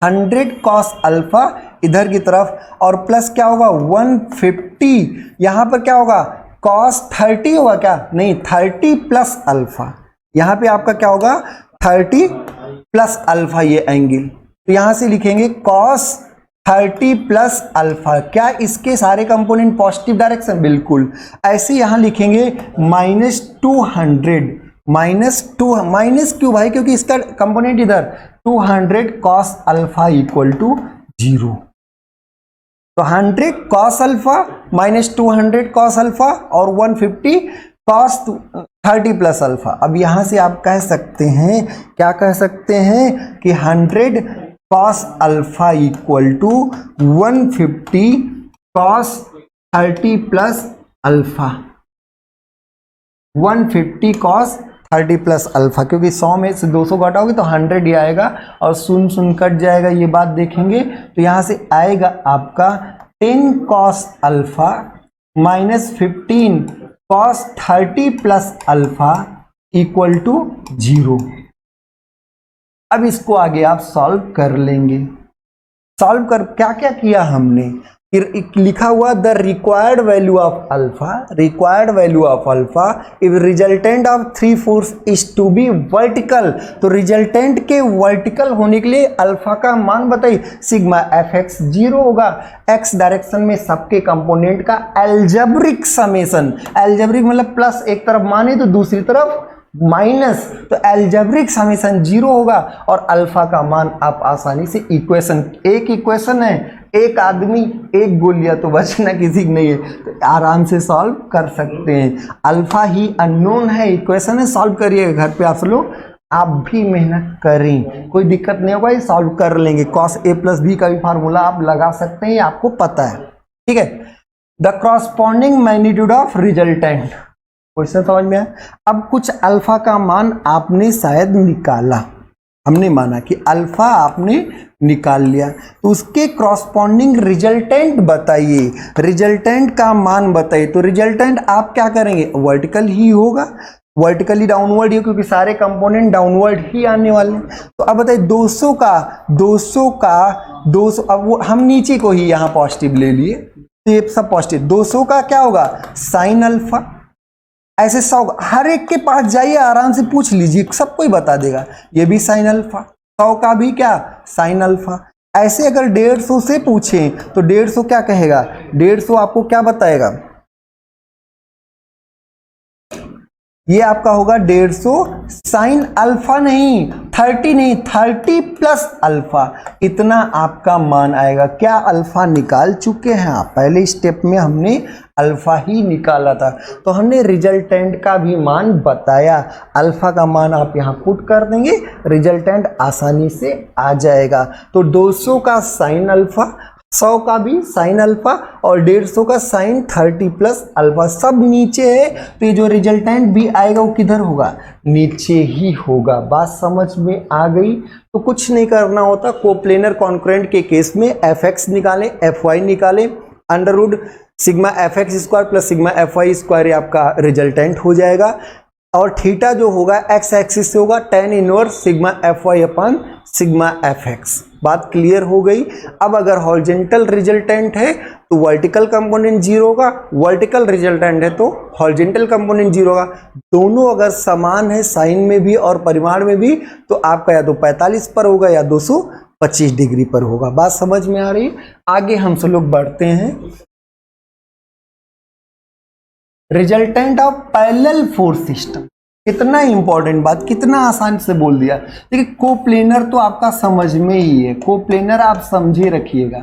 100 cos अल्फा इधर की तरफ, और प्लस क्या होगा 150, यहाँ पर क्या होगा cos 30 होगा क्या, नहीं 30 प्लस अल्फा, यहाँ पे आपका क्या होगा 30 प्लस अल्फा ये एंगल, तो यहां से लिखेंगे cos 30 प्लस अल्फा। क्या इसके सारे कंपोनेंट पॉजिटिव डायरेक्शन, बिल्कुल। ऐसे यहां लिखेंगे -200, माइनस क्यों भाई, क्योंकि इसका कंपोनेंट इधर 200 cos अल्फा इक्वल टू 0, तो 100 cos alpha minus 200 cos alpha और 150 cos 30 प्लस अल्फा। अब यहां से आप कह सकते हैं, क्या कह सकते हैं कि 100 cos alpha equal to 150 cos 30 plus alpha, 150 cos 30 plus alpha, क्योंकि 100 में से 200 घटाओगे तो 100 ही आएगा और शून्य कट जाएगा, ये बात देखेंगे। तो यहां से आएगा आपका 10 cos alpha minus 15 cos 30 plus alpha equal to 0। अब इसको आगे आप सॉल्व कर लेंगे। सॉल्व कर क्या क्या किया हमने, लिखा हुआ the required value of alpha, required value of alpha if resultant of 3/4 is to be vertical, तो रिजल्टेंट के वर्टिकल होने के लिए अल्फा का मान बताइए, सिग्मा fx 0 होगा। x डायरेक्शन में सबके कंपोनेंट का एल्जेब्रिक समेशन, एल्जेब्रिक मतलब प्लस एक तरफ माने तो दूसरी तरफ माइनस, तो एल्जेब्रिक समेशन 0 होगा और अल्फा का मान आप आसानी से इक्वेशन, एक इक्वेशन है, एक आदमी एक गोलियां, तो बचना किसी की नहीं है, तो आराम से सॉल्व कर सकते हैं। अल्फा ही अननोन है, इक्वेशन है, सॉल्व करिएगा घर पे आप लोग, आप भी मेहनत करें, कोई दिक्कत नहीं होगा, ये सॉल्व कर लेंगे। cos a प्लस बी का भी फार्मूला आप लगा सकते हैं, आपको पता है, ठीक है। The corresponding magnitude of resultant, question समझ में आया। अब कुछ अल्फा का मान आपने शायद निकाला, हमने माना कि अल्फा आपने निकाल लिया, तो उसके कॉरस्पॉन्डिंग रिजल्टेंट बताइए, रिजल्टेंट का मान बताइए। तो रिजल्टेंट आप क्या करेंगे, वर्टिकल ही होगा, वर्टिकली डाउनवर्ड ही, क्योंकि सारे कंपोनेंट डाउनवर्ड ही आने वाले हैं। तो अब बताइए 200 का 200, अब वो हम नीचे को ही यहाँ पॉजिटिव ले लिए, तो ये सब पॉजिटिव, 200 का क्या होगा साइन अल्फा, ऐसे 100, हर एक के पास जाइए आराम से पूछ लीजिए, सबको ही बता देगा, ये भी साइन अल्फा, 100 का भी क्या साइन अल्फा। ऐसे अगर 150 से पूछें तो 150 क्या कहेगा, 150 आपको क्या बताएगा, ये आपका होगा 150 साइन अल्फा, नहीं 30 नहीं 30 प्लस अल्फा, इतना आपका मान आएगा। क्या अल्फा निकाल चुके हैं आप, पहले स्टेप में हमने अल्फा ही निकाला था, तो हमने रिजल्टेंट का भी मान बताया। अल्फा का मान आप यहाँ पुट कर देंगे, रिजल्टेंट आसानी से आ जाएगा। तो 200 का साइन अल्फा, 100 का भी साइन अल्फा और 150 का साइन 30 प्लस अल्फा, सब नीचे है, तो ये जो रिजल्टेंट भी आएगा वो किधर होगा, नीचे ही होगा। बात समझ में आ गई। तो कुछ नहीं करना होता, कोप्लेनर कॉन्करेंट के केस में fx निकालें, fy निकालें, under root sigma fx square plus sigma fy square आपका रिजल्टेंट हो जाएगा, और थीटा जो होगा x एक्सिस से होगा tan इनवर्स सिग्मा fy अपन सिग्मा fx। बात क्लियर हो गई। अब अगर हॉरिजॉन्टल रिजल्टेंट है तो वर्टिकल कंपोनेंट 0 होगा, वर्टिकल रिजल्टेंट है तो हॉरिजॉन्टल कंपोनेंट 0 होगा। दोनों अगर समान है साइन में भी और परिमाण में भी, तो आपका या तो 45 पर होगा या 225 डिग्री पर होगा। बात समझ में आ रही। आगे हम सब लोग बढ़ते हैं। Resultant of parallel force system, कितना इंपॉर्टेंट बात, कितना आसान से बोल दिया। देखिए कोप्लेनर तो आपका समझ में ही है, कोप्लेनर आप समझे रखिएगा,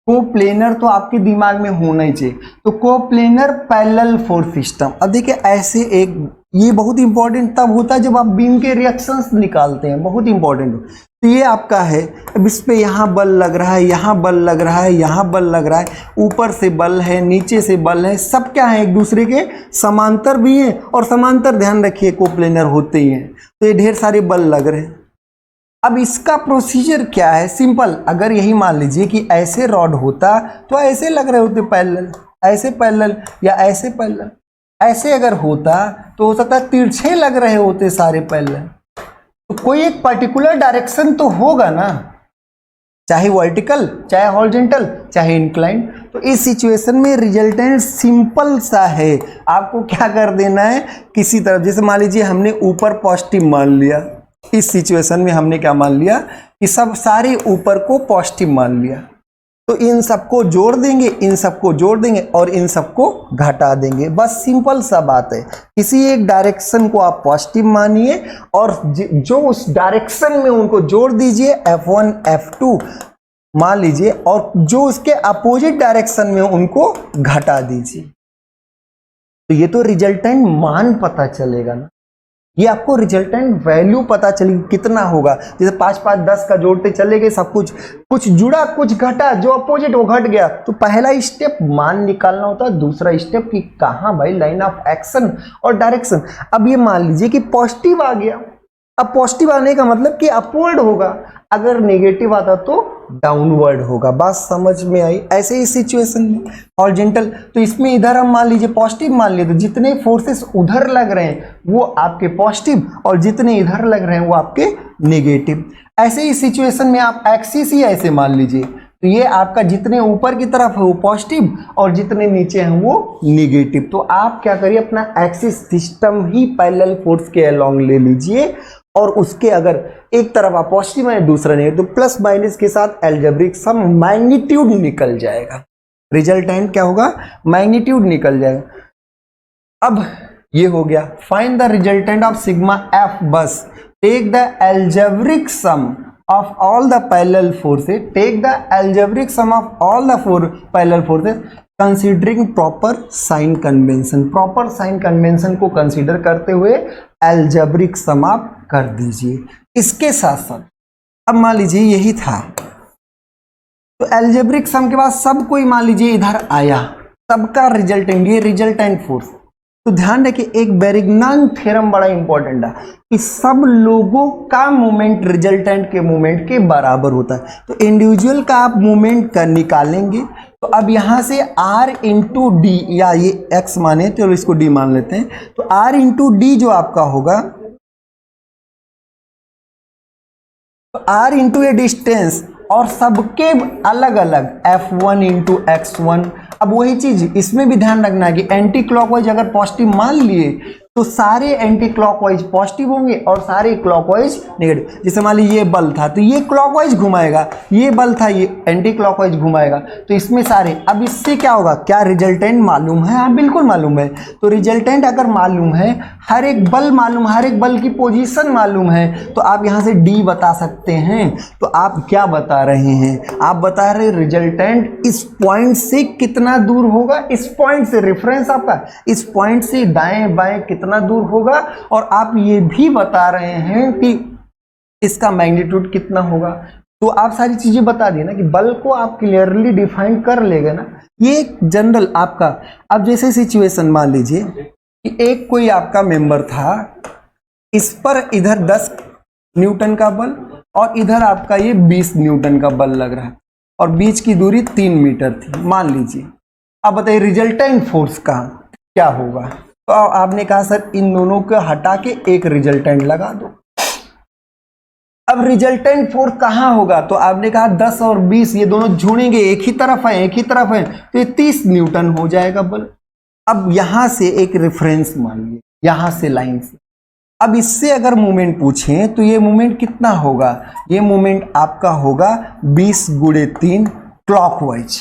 कोप्लेनर तो आपके दिमाग में होना ही चाहिए। तो कोप्लेनर पैरेलल फोर्स सिस्टम, अब देखिए ऐसे एक, ये बहुत इंपॉर्टेंट तब होता है जब आप बीम के रिएक्शंस निकालते हैं, बहुत इंपॉर्टेंट। तो ये आपका है, अब इस पे यहाँ बल लग रहा है, यहाँ बल लग रहा है, यहाँ बल लग रहा है, ऊपर से बल है, नीचे से बल है, सब क्या है एक दूसरे के समांतर भी हैं, और समांतर ध्यान रखिए कोप्लेनर होते ही हैं। तो ये ढेर सारे बल लग रहे हैं, अब इसका प्रोसीजर क्या है, सिंपल। अगर यही मान लीजिए कि ऐसे रॉड होता तो ऐसे लग रहे होते पैरेलल, ऐसे पैरेलल या ऐसे पैरेलल। ऐसे अगर होता तो हो सकता है तिरछे लग रहे होते सारे पैरेलल। तो कोई एक पर्टिकुलर डायरेक्शन तो होगा ना, चाहे वर्टिकल, चाहे हॉरिजॉन्टल, चाहे इंक्लाइन। तो इस सिचुएशन में रिजल्टेंट सिंपल सा है, आपको क्या कर देना है, किसी तरफ, जैसे मान लीजिए हमने ऊपर पॉजिटिव मान लिया, इस सिचुएशन में हमने क्या मान लिया कि सब सारे ऊपर को पॉजिटिव मान लिया, तो इन सबको जोड़ देंगे, इन सबको जोड़ देंगे और इन सबको घटा देंगे। बस सिंपल सा बात है। किसी एक डायरेक्शन को आप पॉजिटिव मानिए और जो उस डायरेक्शन में उनको जोड़ दीजिए, F1 F2 मान लीजिए, और जो उसके अपोजिट डायरेक्शन में उनको घटा दीजिए। तो ये तो रिजल्टेंट मान पता चलेगा ना, ये आपको रिजल्टेंट वैल्यू पता चली कितना होगा। जैसे 5 5 10 का जोड़ते चले गए, सब कुछ जुड़ा कुछ घटा, जो अपोजिट वो घट गया। तो पहला स्टेप मान निकालना होता है, दूसरा स्टेप कि कहाँ भाई लाइन ऑफ एक्शन और डायरेक्शन। अब ये मान लीजिए कि पॉजिटिव आ गया, अब पॉजिटिव आने का मतलब कि अपवर्ड होगा, अगर नेगेटिव आता तो डाउनवर्ड होगा। बात समझ में आई। ऐसे ही सिचुएशन में हॉरिजॉन्टल, तो इसमें इधर हम मान लीजिए पॉजिटिव मान लिए, तो जितने फोर्सेस उधर लग रहे हैं वो आपके पॉजिटिव और जितने इधर लग रहे हैं वो आपके नेगेटिव। ऐसे ही सिचुएशन में आप एक्सिस ही ऐसे मान लीजिए, तो ये आपका जितने ऊपर की तरफ है वो पॉजिटिव और जितने नीचे हैं वो नेगेटिव। तो आप क्या करिए, अपना एक्सिस सिस्टम ही पैरेलल फोर्स के अलोंग ले लीजिए और उसके अगर एक तरफ आप पॉजिटिव है दूसरा नहीं, तो प्लस माइनस के साथ एल्जेब्रिक सम मैग्नीट्यूड निकल जाएगा। रिजल्टेंट क्या होगा, मैग्नीट्यूड निकल जाएगा। अब ये हो गया, find the resultant of sigma F. बस take the algebraic sum of all the parallel forces, take the algebraic sum of all the four parallel forces considering proper sign convention। proper sign convention को consider करते हुए algebraic sum आप कर दीजिए। इसके साथ साथ अब मान लीजिए यही था, तो algebraic sum के बाद सब कोई मान लीजिए इधर आया, सबका रिजल्टेंट, ये रिजल्टेंट फोर्स। तो ध्यान रखिए, एक बेरिग्नान थ्योरम बड़ा इंपॉर्टेंट है कि सब लोगों का मूवमेंट रिजल्टेंट के मूवमेंट के बराबर होता है। तो इंडिविजुअल का आप मूवमेंट का निकालेंगे, तो अब यहां से R इंटू डी, या ये x माने तो इसको d मान लेते हैं, तो R इंटू डी जो आपका होगा, तो R इंटू ए डिस्टेंस और सबके अलग अलग F1 इंटू X1। अब वही चीज इसमें भी ध्यान रखना है कि एंटी क्लॉकवाइज अगर पॉजिटिव मान लिए तो सारे एंटी क्लॉकवाइज पॉजिटिव होंगे और सारे क्लॉकवाइज नेगेटिव। जैसे मान लीजिए ये बल था तो ये क्लॉकवाइज घुमाएगा, ये बल था ये एंटी क्लॉकवाइज घुमाएगा, तो इसमें सारे। अब इससे क्या होगा, क्या रिजल्टेंट मालूम है? हाँ बिल्कुल मालूम है। तो रिजल्टेंट अगर मालूम है, हर एक बल मालूम, हर एक बल की पोजीशन मालूम है, तो आप यहाँ से डी बता सकते हैं। तो आप क्या बता रहे हैं, आप बता रहे रिजल्टेंट इस पॉइंट से कितना दूर होगा, इस पॉइंट से रेफरेंस आपका इस पॉइंट से दाएं बाएं कितना दूर होगा, और आप ये भी बता रहे हैं कि इसका मैग्नीट्यूड कितना होगा। तो आप सारी चीजें बता दिए ना कि बल को आप क्लियरली डिफाइन कर लेंगे ना, ये एक जनरल आपका। अब जैसे सिचुएशन मान लीजिए कि एक कोई आपका मेंबर था, इस पर इधर 10 न्यूटन का बल और इधर आपका ये 20 न्यूटन का बल लग रहा है और बीच की दूरी 3 मीटर थी मान लीजिए। अब बताइए रिजल्टेंट फोर्स का क्या होगा। तो आपने कहा सर इन दोनों को हटा के एक रिजल्टेंट लगा दो। अब रिजल्टेंट फोर्स कहां होगा, तो आपने कहा 10 और 20 ये दोनों जुड़ेंगे, एक ही तरफ है, एक ही तरफ है, तो ये 30 न्यूटन हो जाएगा बल। अब यहां से एक रेफरेंस मान लीजिए, यहां से लाइन से। अब इससे अगर मूवमेंट पूछें तो ये मूवमेंट कितना होगा, ये मूवमेंट आपका होगा 20 गुणे 3 क्लॉकवाइज।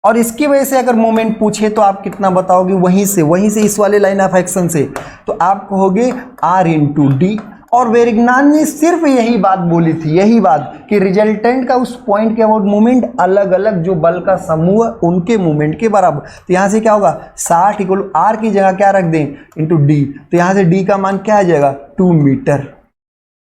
और इसकी वजह से अगर मूवमेंट पूछे तो आप कितना बताओगे, वहीं से इस वाले लाइन ऑफ एक्शन से, तो आप कहोगे R इंटू डी। और वेरिग्नान ने सिर्फ यही बात बोली थी, यही बात कि रिजल्टेंट का उस पॉइंट के अबाउट मूवमेंट अलग अलग जो बल का समूह उनके मूवमेंट के बराबर। तो यहाँ से क्या होगा 60 इक्वल R की जगह क्या रख दें इंटू डी, तो यहाँ से डी का मान क्या आ जाएगा 2 मीटर।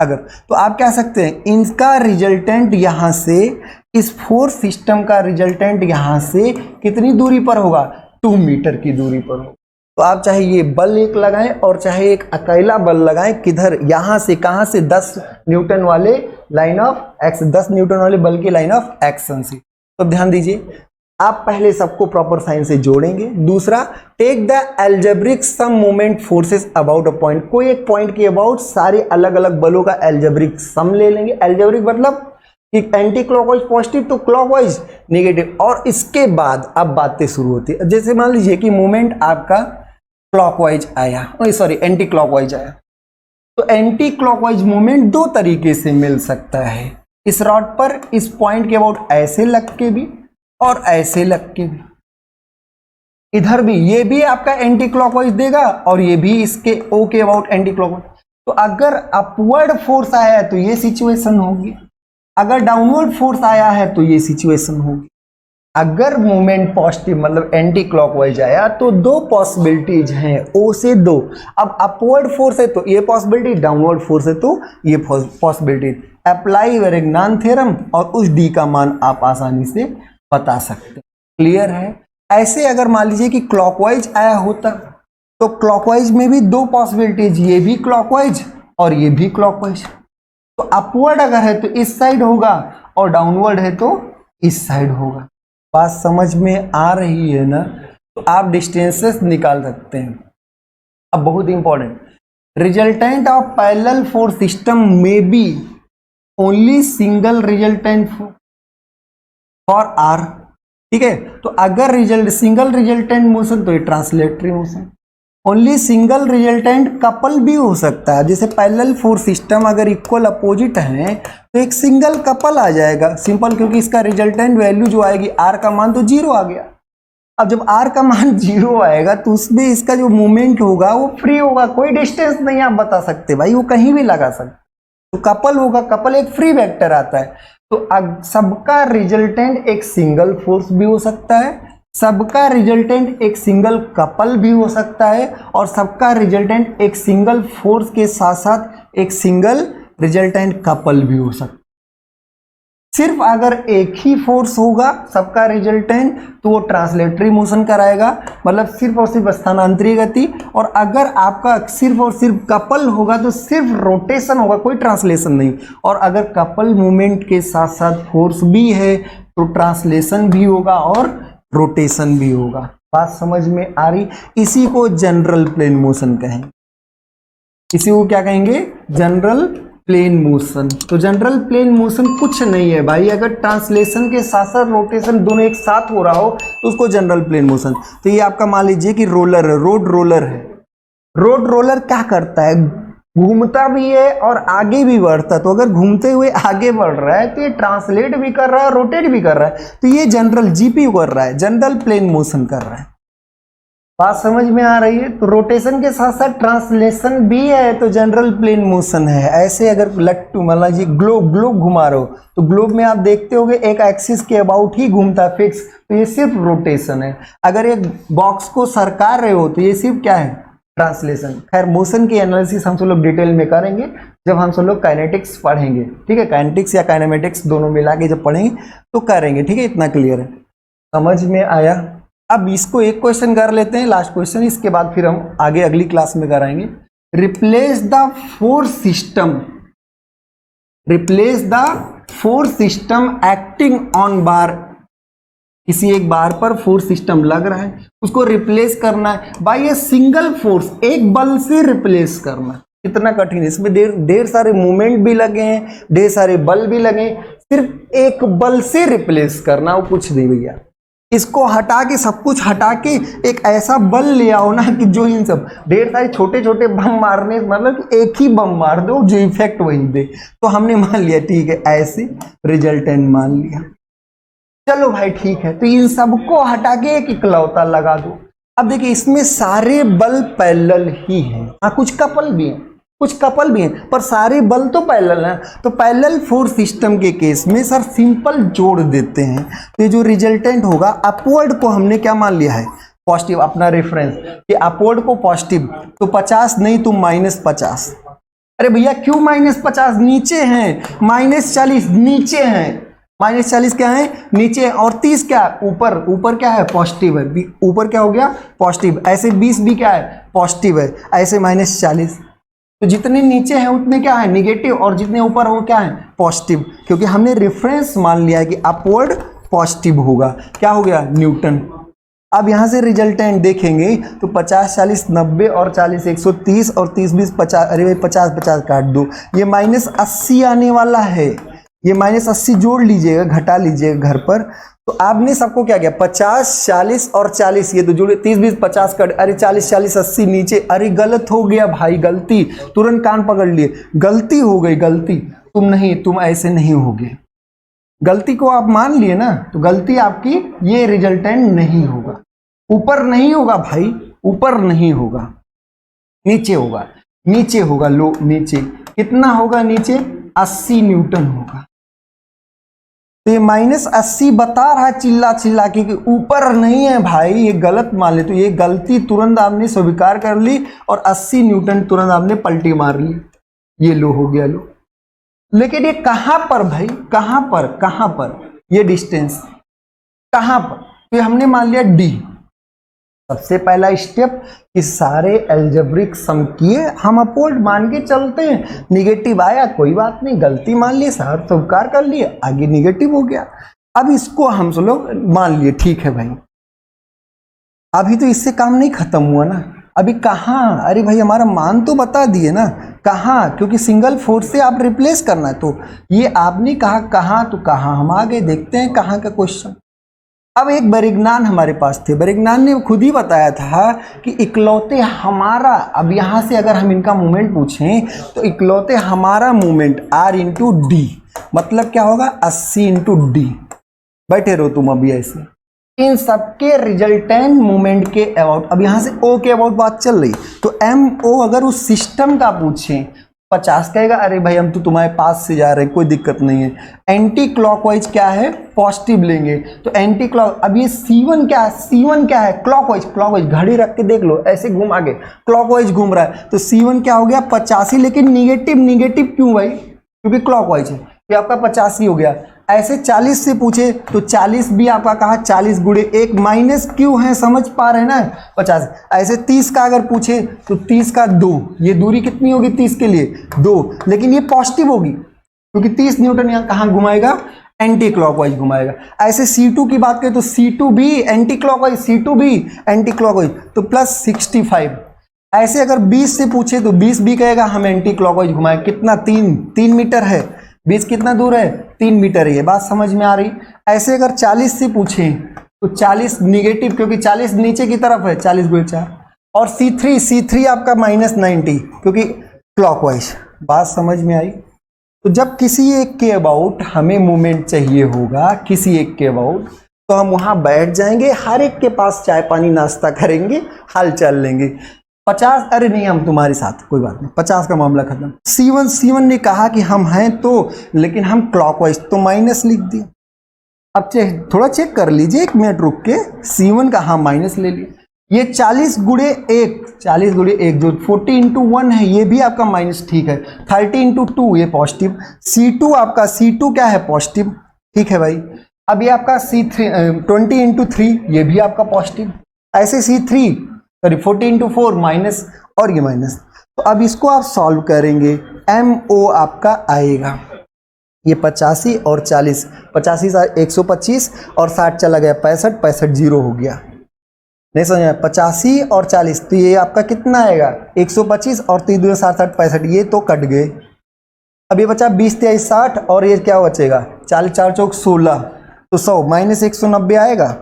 अगर तो आप कह सकते हैं इनका रिजल्टेंट यहाँ से, इस फोर्स सिस्टम का रिजल्टेंट यहाँ से कितनी दूरी पर होगा, 2 मीटर की दूरी पर होगा। तो आप चाहे ये बल एक लगाएं और चाहे एक अकेला बल लगाएं, किधर, यहां से, कहां से, 10 न्यूटन वाले लाइन ऑफ एक्शन, 10 न्यूटन वाले बल की लाइन ऑफ एक्शन से। तो ध्यान दीजिए, आप पहले सबको प्रॉपर साइन से जोड़ेंगे। दूसरा, take the algebraic sum moment forces about a point, कोई एक पॉइंट के अबाउट सारे अलग अलग बलों का एल्जेब्रिक सम ले लेंगे। एल्जेब्रिक मतलब कि एंटी क्लॉकवाइज पॉजिटिव तो क्लॉकवाइज नेगेटिव, और इसके बाद अब बातें शुरू होती है। जैसे मान लीजिए कि मोमेंट आपका क्लॉकवाइज आया, सॉरी एंटी क्लॉकवाइज आया, तो एंटी क्लॉकवाइज मोमेंट दो तरीके से मिल सकता है, इस रॉड पर इस पॉइंट के अबाउट ऐसे लग के भी और ऐसे लग के भी, इधर भी, ये भी आपका एंटी क्लॉकवाइज देगा और ये भी इसके ओ के अबाउट एंटी क्लॉकवाइज। तो अगर अपवर्ड फोर्स आया है तो ये सिचुएशन होगी, अगर डाउनवर्ड फोर्स आया है तो ये सिचुएशन होगी। अगर मोमेंट पॉजिटिव मतलब एंटी क्लॉकवाइज आया तो दो पॉसिबिलिटीज हैं, ओ से दो। अब अपवर्ड फोर्स है तो ये पॉसिबिलिटी, डाउनवर्ड फोर्स है तो ये पॉसिबिलिटी। अप्लाई वेरेगनान थ्योरम और उस डी का मान आप आसानी से बता सकते हैं। क्लियर है? ऐसे अगर मान लीजिए कि क्लॉकवाइज आया होता तो क्लॉकवाइज में भी दो पॉसिबिलिटीज, ये भी क्लॉकवाइज और ये भी क्लॉकवाइज। तो अपवर्ड अगर है तो इस साइड होगा और डाउनवर्ड है तो इस साइड होगा। बात समझ में आ रही है ना? तो आप डिस्टेंसेस निकाल सकते हैं। अब बहुत important, resultant of parallel force system में be only single resultant for R. ठीक है, तो अगर सिंगल रिजल्टेंट मोशन तो ये translatory motion. Only single resultant couple भी हो सकता है, जैसे पैरेलल फोर्स सिस्टम अगर इक्वल अपोजिट है तो एक सिंगल कपल आ जाएगा, सिंपल, क्योंकि इसका रिजल्टेंट वैल्यू जो आएगी आर का मान तो जीरो आ गया। अब जब आर का मान जीरो आएगा तो उसमें इसका जो मूवमेंट होगा वो फ्री होगा, कोई डिस्टेंस नहीं आप बता सकते भाई, वो कहीं भी लगा सकते। तो कपल होगा, कपल एक फ्री वेक्टर आता है। तो सबका रिजल्टेंट एक सिंगल फोर्स भी हो सकता है, सबका रिजल्टेंट एक सिंगल कपल भी हो सकता है, और सबका रिजल्टेंट एक सिंगल फोर्स के साथ साथ एक सिंगल रिजल्टेंट कपल भी हो सकता है। सिर्फ अगर एक ही फोर्स होगा सबका रिजल्टेंट तो वो ट्रांसलेटरी मोशन कराएगा, मतलब सिर्फ और सिर्फ स्थानांतरीय गति। और अगर आपका सिर्फ और सिर्फ कपल होगा तो सिर्फ रोटेशन होगा, कोई ट्रांसलेशन नहीं। और अगर कपल मूवमेंट के साथ साथ फोर्स भी है तो ट्रांसलेशन भी होगा और रोटेशन भी होगा। बात समझ में आ रही? इसी को जनरल प्लेन मोशन कहेंगे। इसी को क्या कहेंगे? General plane motion. तो जनरल प्लेन मोशन कुछ नहीं है भाई, अगर ट्रांसलेशन के साथ साथ रोटेशन दोनों एक साथ हो रहा हो तो उसको जनरल प्लेन मोशन। तो ये आपका मान लीजिए कि रोलर है, रोड रोलर है। रोड रोलर क्या करता है? घूमता भी है और आगे भी बढ़ता है। तो अगर घूमते हुए आगे बढ़ रहा है तो ये ट्रांसलेट भी कर रहा है, रोटेट भी कर रहा है, तो ये जनरल जीपी कर रहा है, जनरल प्लेन मोशन कर रहा है। बात समझ में आ रही है? तो रोटेशन के साथ साथ ट्रांसलेशन भी है तो जनरल प्लेन मोशन है। ऐसे अगर लट्टू मान लीजिए ग्लोब घुमा रहे हो तो ग्लोब में आप देखते होगे एक एक्सिस के अबाउट ही घूमता है फिक्स, तो ये सिर्फ रोटेशन है। अगर एक बॉक्स को सरका रहे हो तो ये सिर्फ क्या है? ट्रांसलेशन। खैर मोशन की एनालिसिस हम सब लोग डिटेल में करेंगे जब हम सब लोग काइनेटिक्स पढ़ेंगे। ठीक है, काइनेटिक्स या काइनेमेटिक्स दोनों मिला के जब पढ़ेंगे तो करेंगे। ठीक है, इतना क्लियर है? समझ में आया? अब इसको एक क्वेश्चन कर लेते हैं, लास्ट क्वेश्चन, इसके बाद फिर हम आगे अगली क्लास में कराएंगे। Replace the force system, replace the force system acting on bar. किसी एक बार पर फोर्स सिस्टम लग रहा है, उसको रिप्लेस करना है बाय ए सिंगल फोर्स, एक बल से रिप्लेस करना। कितना कठिन है, इसमें ढेर सारे मूवमेंट भी लगे हैं, ढेर सारे बल भी लगे, सिर्फ एक बल से रिप्लेस करना, वो कुछ नहीं भैया। इसको हटा के, सब कुछ हटा के एक ऐसा बल ले आओ ना कि जो इन सब ढेर सारे छोटे छोटे बम मारने, मतलब एक ही बम मार दो जो इफेक्ट वही दे। तो हमने मान लिया, ठीक है, ऐसे रिजल्टेंट मान लिया। चलो भाई ठीक है, तो इन सबको हटा के एक इकलौता लगा दो। अब देखिए इसमें सारे बल पैरेलल ही हैं, हाँ कुछ कपल भी हैं, कुछ कपल भी हैं, पर सारे बल तो पैरेलल हैं। तो पैरेलल फोर्स सिस्टम के केस में सर सिंपल जोड़ देते हैं, तो ये जो रिजल्टेंट होगा, अपवर्ड को हमने क्या मान लिया है? पॉजिटिव। अपना रेफरेंस कि अपवर्ड को पॉजिटिव, तो 50 नहीं तो -50। अरे भैया क्यों -50? नीचे हैं, -40 नीचे हैं, -40 क्या है नीचे, और 30 क्या है ऊपर, ऊपर क्या है पॉजिटिव है, ऊपर क्या हो गया पॉजिटिव। ऐसे 20 भी क्या है पॉजिटिव है, ऐसे -40। तो जितने नीचे हैं उतने क्या है निगेटिव, और जितने ऊपर हो क्या है पॉजिटिव, क्योंकि हमने रेफरेंस मान लिया है कि अपवर्ड पॉजिटिव होगा। क्या हो गया न्यूटन। अब यहाँ से रिजल्टेंट देखेंगे तो 50 40 90 और 40 130 और 30 20 50, अरे भाई 50 50 काट दो, ये -80 आने वाला है। ये -80 जोड़ लीजिएगा, घटा लीजिएगा घर पर। तो आपने सबको क्या किया 50 40 और 40 ये तो जुड़े, 30 20 50 कट, अरे 40 40 80 नीचे, अरे गलत हो गया भाई, गलती। तुरंत कान पकड़ लिए, गलती हो गई, गलती। तुम नहीं, तुम ऐसे नहीं होगे। गलती को आप मान लिए ना, तो गलती आपकी, ये रिजल्टेंट नहीं होगा, ऊपर नहीं होगा भाई, ऊपर नहीं होगा, नीचे होगा, नीचे होगा। लो नीचे कितना होगा, नीचे 80 न्यूटन होगा। तो ये -80 बता रहा है चिल्ला चिल्ला के कि ऊपर नहीं है भाई, ये गलत मान ले। तो ये गलती तुरंत आपने स्वीकार कर ली और 80 न्यूटन तुरंत आपने पलटी मार ली। ये लो हो गया लो। लेकिन ये कहां पर भाई, कहां पर, कहां पर ये डिस्टेंस कहां पर, तो हमने मान लिया डी। सबसे पहला स्टेप कि सारे एल्जेब्रिक सम किए, हम अपवर्ड मान के चलते हैं। निगेटिव आया कोई बात नहीं, गलती मान लिए, सार स्वीकार कर लिए, आगे निगेटिव हो गया। अब इसको हम सब लोग मान लिए, ठीक है भाई। अभी तो इससे काम नहीं खत्म हुआ ना, अभी कहाँ, अरे भाई हमारा मान तो बता दिए ना कहाँ, क्योंकि सिंगल फोर्स से आप रिप्लेस करना है। तो ये आपने कहा कहाँ, तो कहाँ, हम आगे देखते हैं कहाँ का क्वेश्चन। अब एक बरिगनान हमारे पास थे, बरिगनान ने खुद ही बताया था कि इकलौते हमारा, अब यहाँ से अगर हम इनका मूवमेंट पूछें तो इकलौते हमारा मूवमेंट R इंटू डी, मतलब क्या होगा 80 इंटू डी। बैठे रहो तुम अभी ऐसे, इन सबके रिजल्टेंट मूवमेंट के अबाउट। अब यहाँ से O के अबाउट बात चल रही, तो MO अगर उस सिस्टम का पूछें 50 कहेगा, अरे भाई हम तो तुम्हारे पास से जा रहे हैं, कोई दिक्कत नहीं है। एंटी क्लॉकवाइज क्या है पॉजिटिव लेंगे, तो एंटी क्लॉक। अब ये C1 क्या है, C1 क्या है क्लॉकवाइज, क्लॉकवाइज घड़ी रख के देख लो, ऐसे घुमा के क्लॉकवाइज घूम रहा है, तो C1 क्या हो गया 85। लेकिन निगेटिव, निगेटिव क्यों भाई, क्योंकि क्लॉकवाइज है, ये आपका 85 हो गया। ऐसे 40 से पूछे तो 40 भी आपका कहा 40 गुणे 1 माइनस क्यों है, समझ पा रहे हैं ना 50। ऐसे 30 का अगर पूछे तो 30 का 2, ये दूरी कितनी होगी 30 के लिए 2, लेकिन ये पॉजिटिव होगी क्योंकि 30 न्यूटन यहाँ कहाँ घुमाएगा एंटी क्लॉकवाइज घुमाएगा। ऐसे C2 की बात करें तो C2 भी एंटी क्लॉकवाइज, C2 भी एंटी क्लॉकवाइज, तो +65। ऐसे अगर 20 से पूछे तो 20 भी कहेगा हम एंटी क्लॉकवाइज घुमाए, कितना 3 मीटर है, 20 कितना दूर है 3 मीटर है, ये बात समझ में आ रही। ऐसे अगर 40 से पूछें तो 40 निगेटिव, क्योंकि 40 नीचे की तरफ है, 40 गुणे 4। और C3 आपका -90 क्योंकि क्लॉकवाइज, बात समझ में आई। तो जब किसी एक के अबाउट हमें मूवमेंट चाहिए होगा, किसी एक के अबाउट, तो हम वहां बैठ जाएंगे, हर एक के पास चाय पानी नाश्ता करेंगे, हाल चाल लेंगे। 50, अरे नहीं हम तुम्हारे साथ, कोई बात नहीं, 50 का मामला खत्म। C1 ने कहा कि हम हैं तो, लेकिन हम क्लॉकवाइज, तो माइनस लिख दिए। अब थोड़ा चेक कर लीजिए, 1 मिनट रुक के, C1 का हाँ माइनस ले लिए। ये 40 गुणे 1, 40 गुणे 1 जो 40 इंटू 1 है, ये भी आपका माइनस, ठीक है। 30 इंटू 2 ये पॉजिटिव। C2 आपका, C2 क्या है पॉजिटिव, ठीक है भाई। अब ये आपका C3 20 इंटू 3 ये भी आपका पॉजिटिव। ऐसे C3 सॉरी 40 इंटू 4 माइनस, और ये माइनस। तो अब इसको आप सॉल्व करेंगे, MO आपका आएगा ये 85 और 40, 85 125 और 60 चला गया 65, 65 जीरो हो गया, नहीं समझ में। 85 और 40, तो ये आपका कितना आएगा 125 और 3 2 7 8 65, ये तो कट गए। अब ये बचा 20 23 60 और ये क्या बचेगा 40 4 चौक 16, तो 100 माइनस 190 आएगा।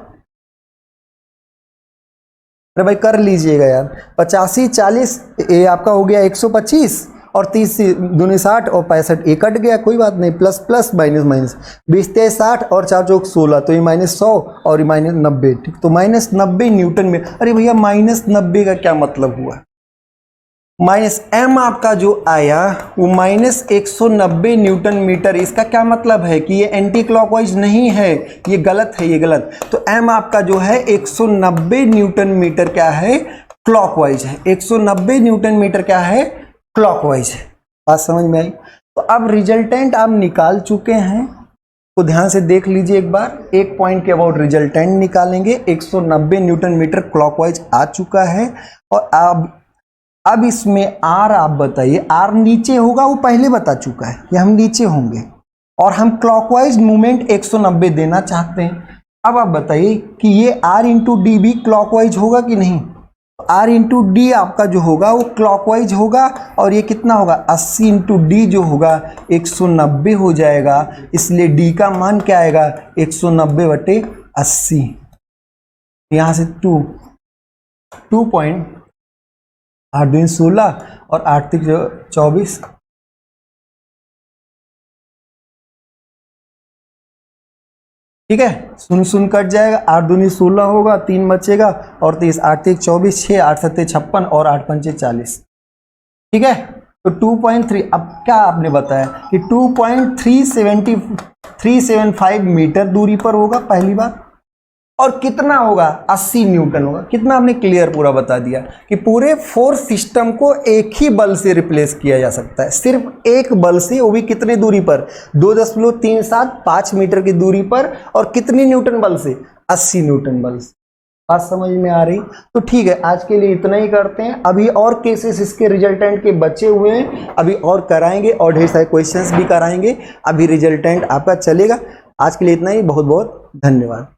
अरे भाई कर लीजिएगा यार, 85 40 ये आपका हो गया 125 और 30 दूनी 60 और 65, ये कट गया, कोई बात नहीं, प्लस प्लस माइनस माइनस, 20 23 60 और 4 चौक 16, तो ये -100 और ये -90, ठीक। तो -90 न्यूटन में। अरे भैया -90 का क्या मतलब हुआ, माइनस M आपका जो आया वो -190 न्यूटन मीटर, इसका क्या मतलब है कि ये एंटी क्लॉकवाइज नहीं है, ये गलत है, ये गलत। तो M आपका जो है 190 न्यूटन मीटर क्या है क्लॉकवाइज है, 190 न्यूटन मीटर क्या है क्लॉकवाइज है। बात समझ में आई। तो अब रिजल्टेंट आप निकाल चुके हैं, तो ध्यान से देख लीजिए एक बार, एक पॉइंट के अबाउट रिजल्टेंट निकालेंगे। 190 न्यूटन मीटर क्लॉकवाइज आ चुका है। और अब इसमें आर आप बताइए, आर नीचे होगा वो पहले बता चुका है, ये हम नीचे होंगे और हम क्लॉकवाइज मूवमेंट 190 देना चाहते हैं। अब आप बताइए कि ये आर इंटू डी भी क्लॉकवाइज होगा कि नहीं। आर इंटू डी आपका जो होगा वो क्लॉकवाइज होगा और ये कितना होगा 80 इंटू डी जो होगा 190 हो जाएगा। इसलिए डी का मान क्या आएगा 190/80। यहाँ से 2 पॉइंट 8 दूनी 16 और 8 3 24। ठीक है, 0 कट जाएगा, 8 दूनी 16 होगा, 3 बचेगा और 30, 8 3 24, 6 8 7 56 और 8 5 40। ठीक है, तो 2.3 अब क्या आपने बताया कि 2.375 मीटर दूरी पर होगा पहली बार, और कितना होगा 80 न्यूटन होगा। कितना आपने क्लियर पूरा बता दिया कि पूरे फोर्स सिस्टम को एक ही बल से रिप्लेस किया जा सकता है, सिर्फ एक बल से, वो भी कितनी दूरी पर 2.375 मीटर की दूरी पर, और कितनी न्यूटन बल से 80 न्यूटन बल से। बात समझ में आ रही? तो ठीक है, आज के लिए इतना ही करते हैं। अभी और केसेस इसके रिजल्टेंट के बचे हुए हैं, अभी और कराएंगे और ढेर सारे क्वेश्चंस भी कराएंगे। अभी रिजल्टेंट आपका चलेगा। आज के लिए इतना ही, बहुत बहुत धन्यवाद।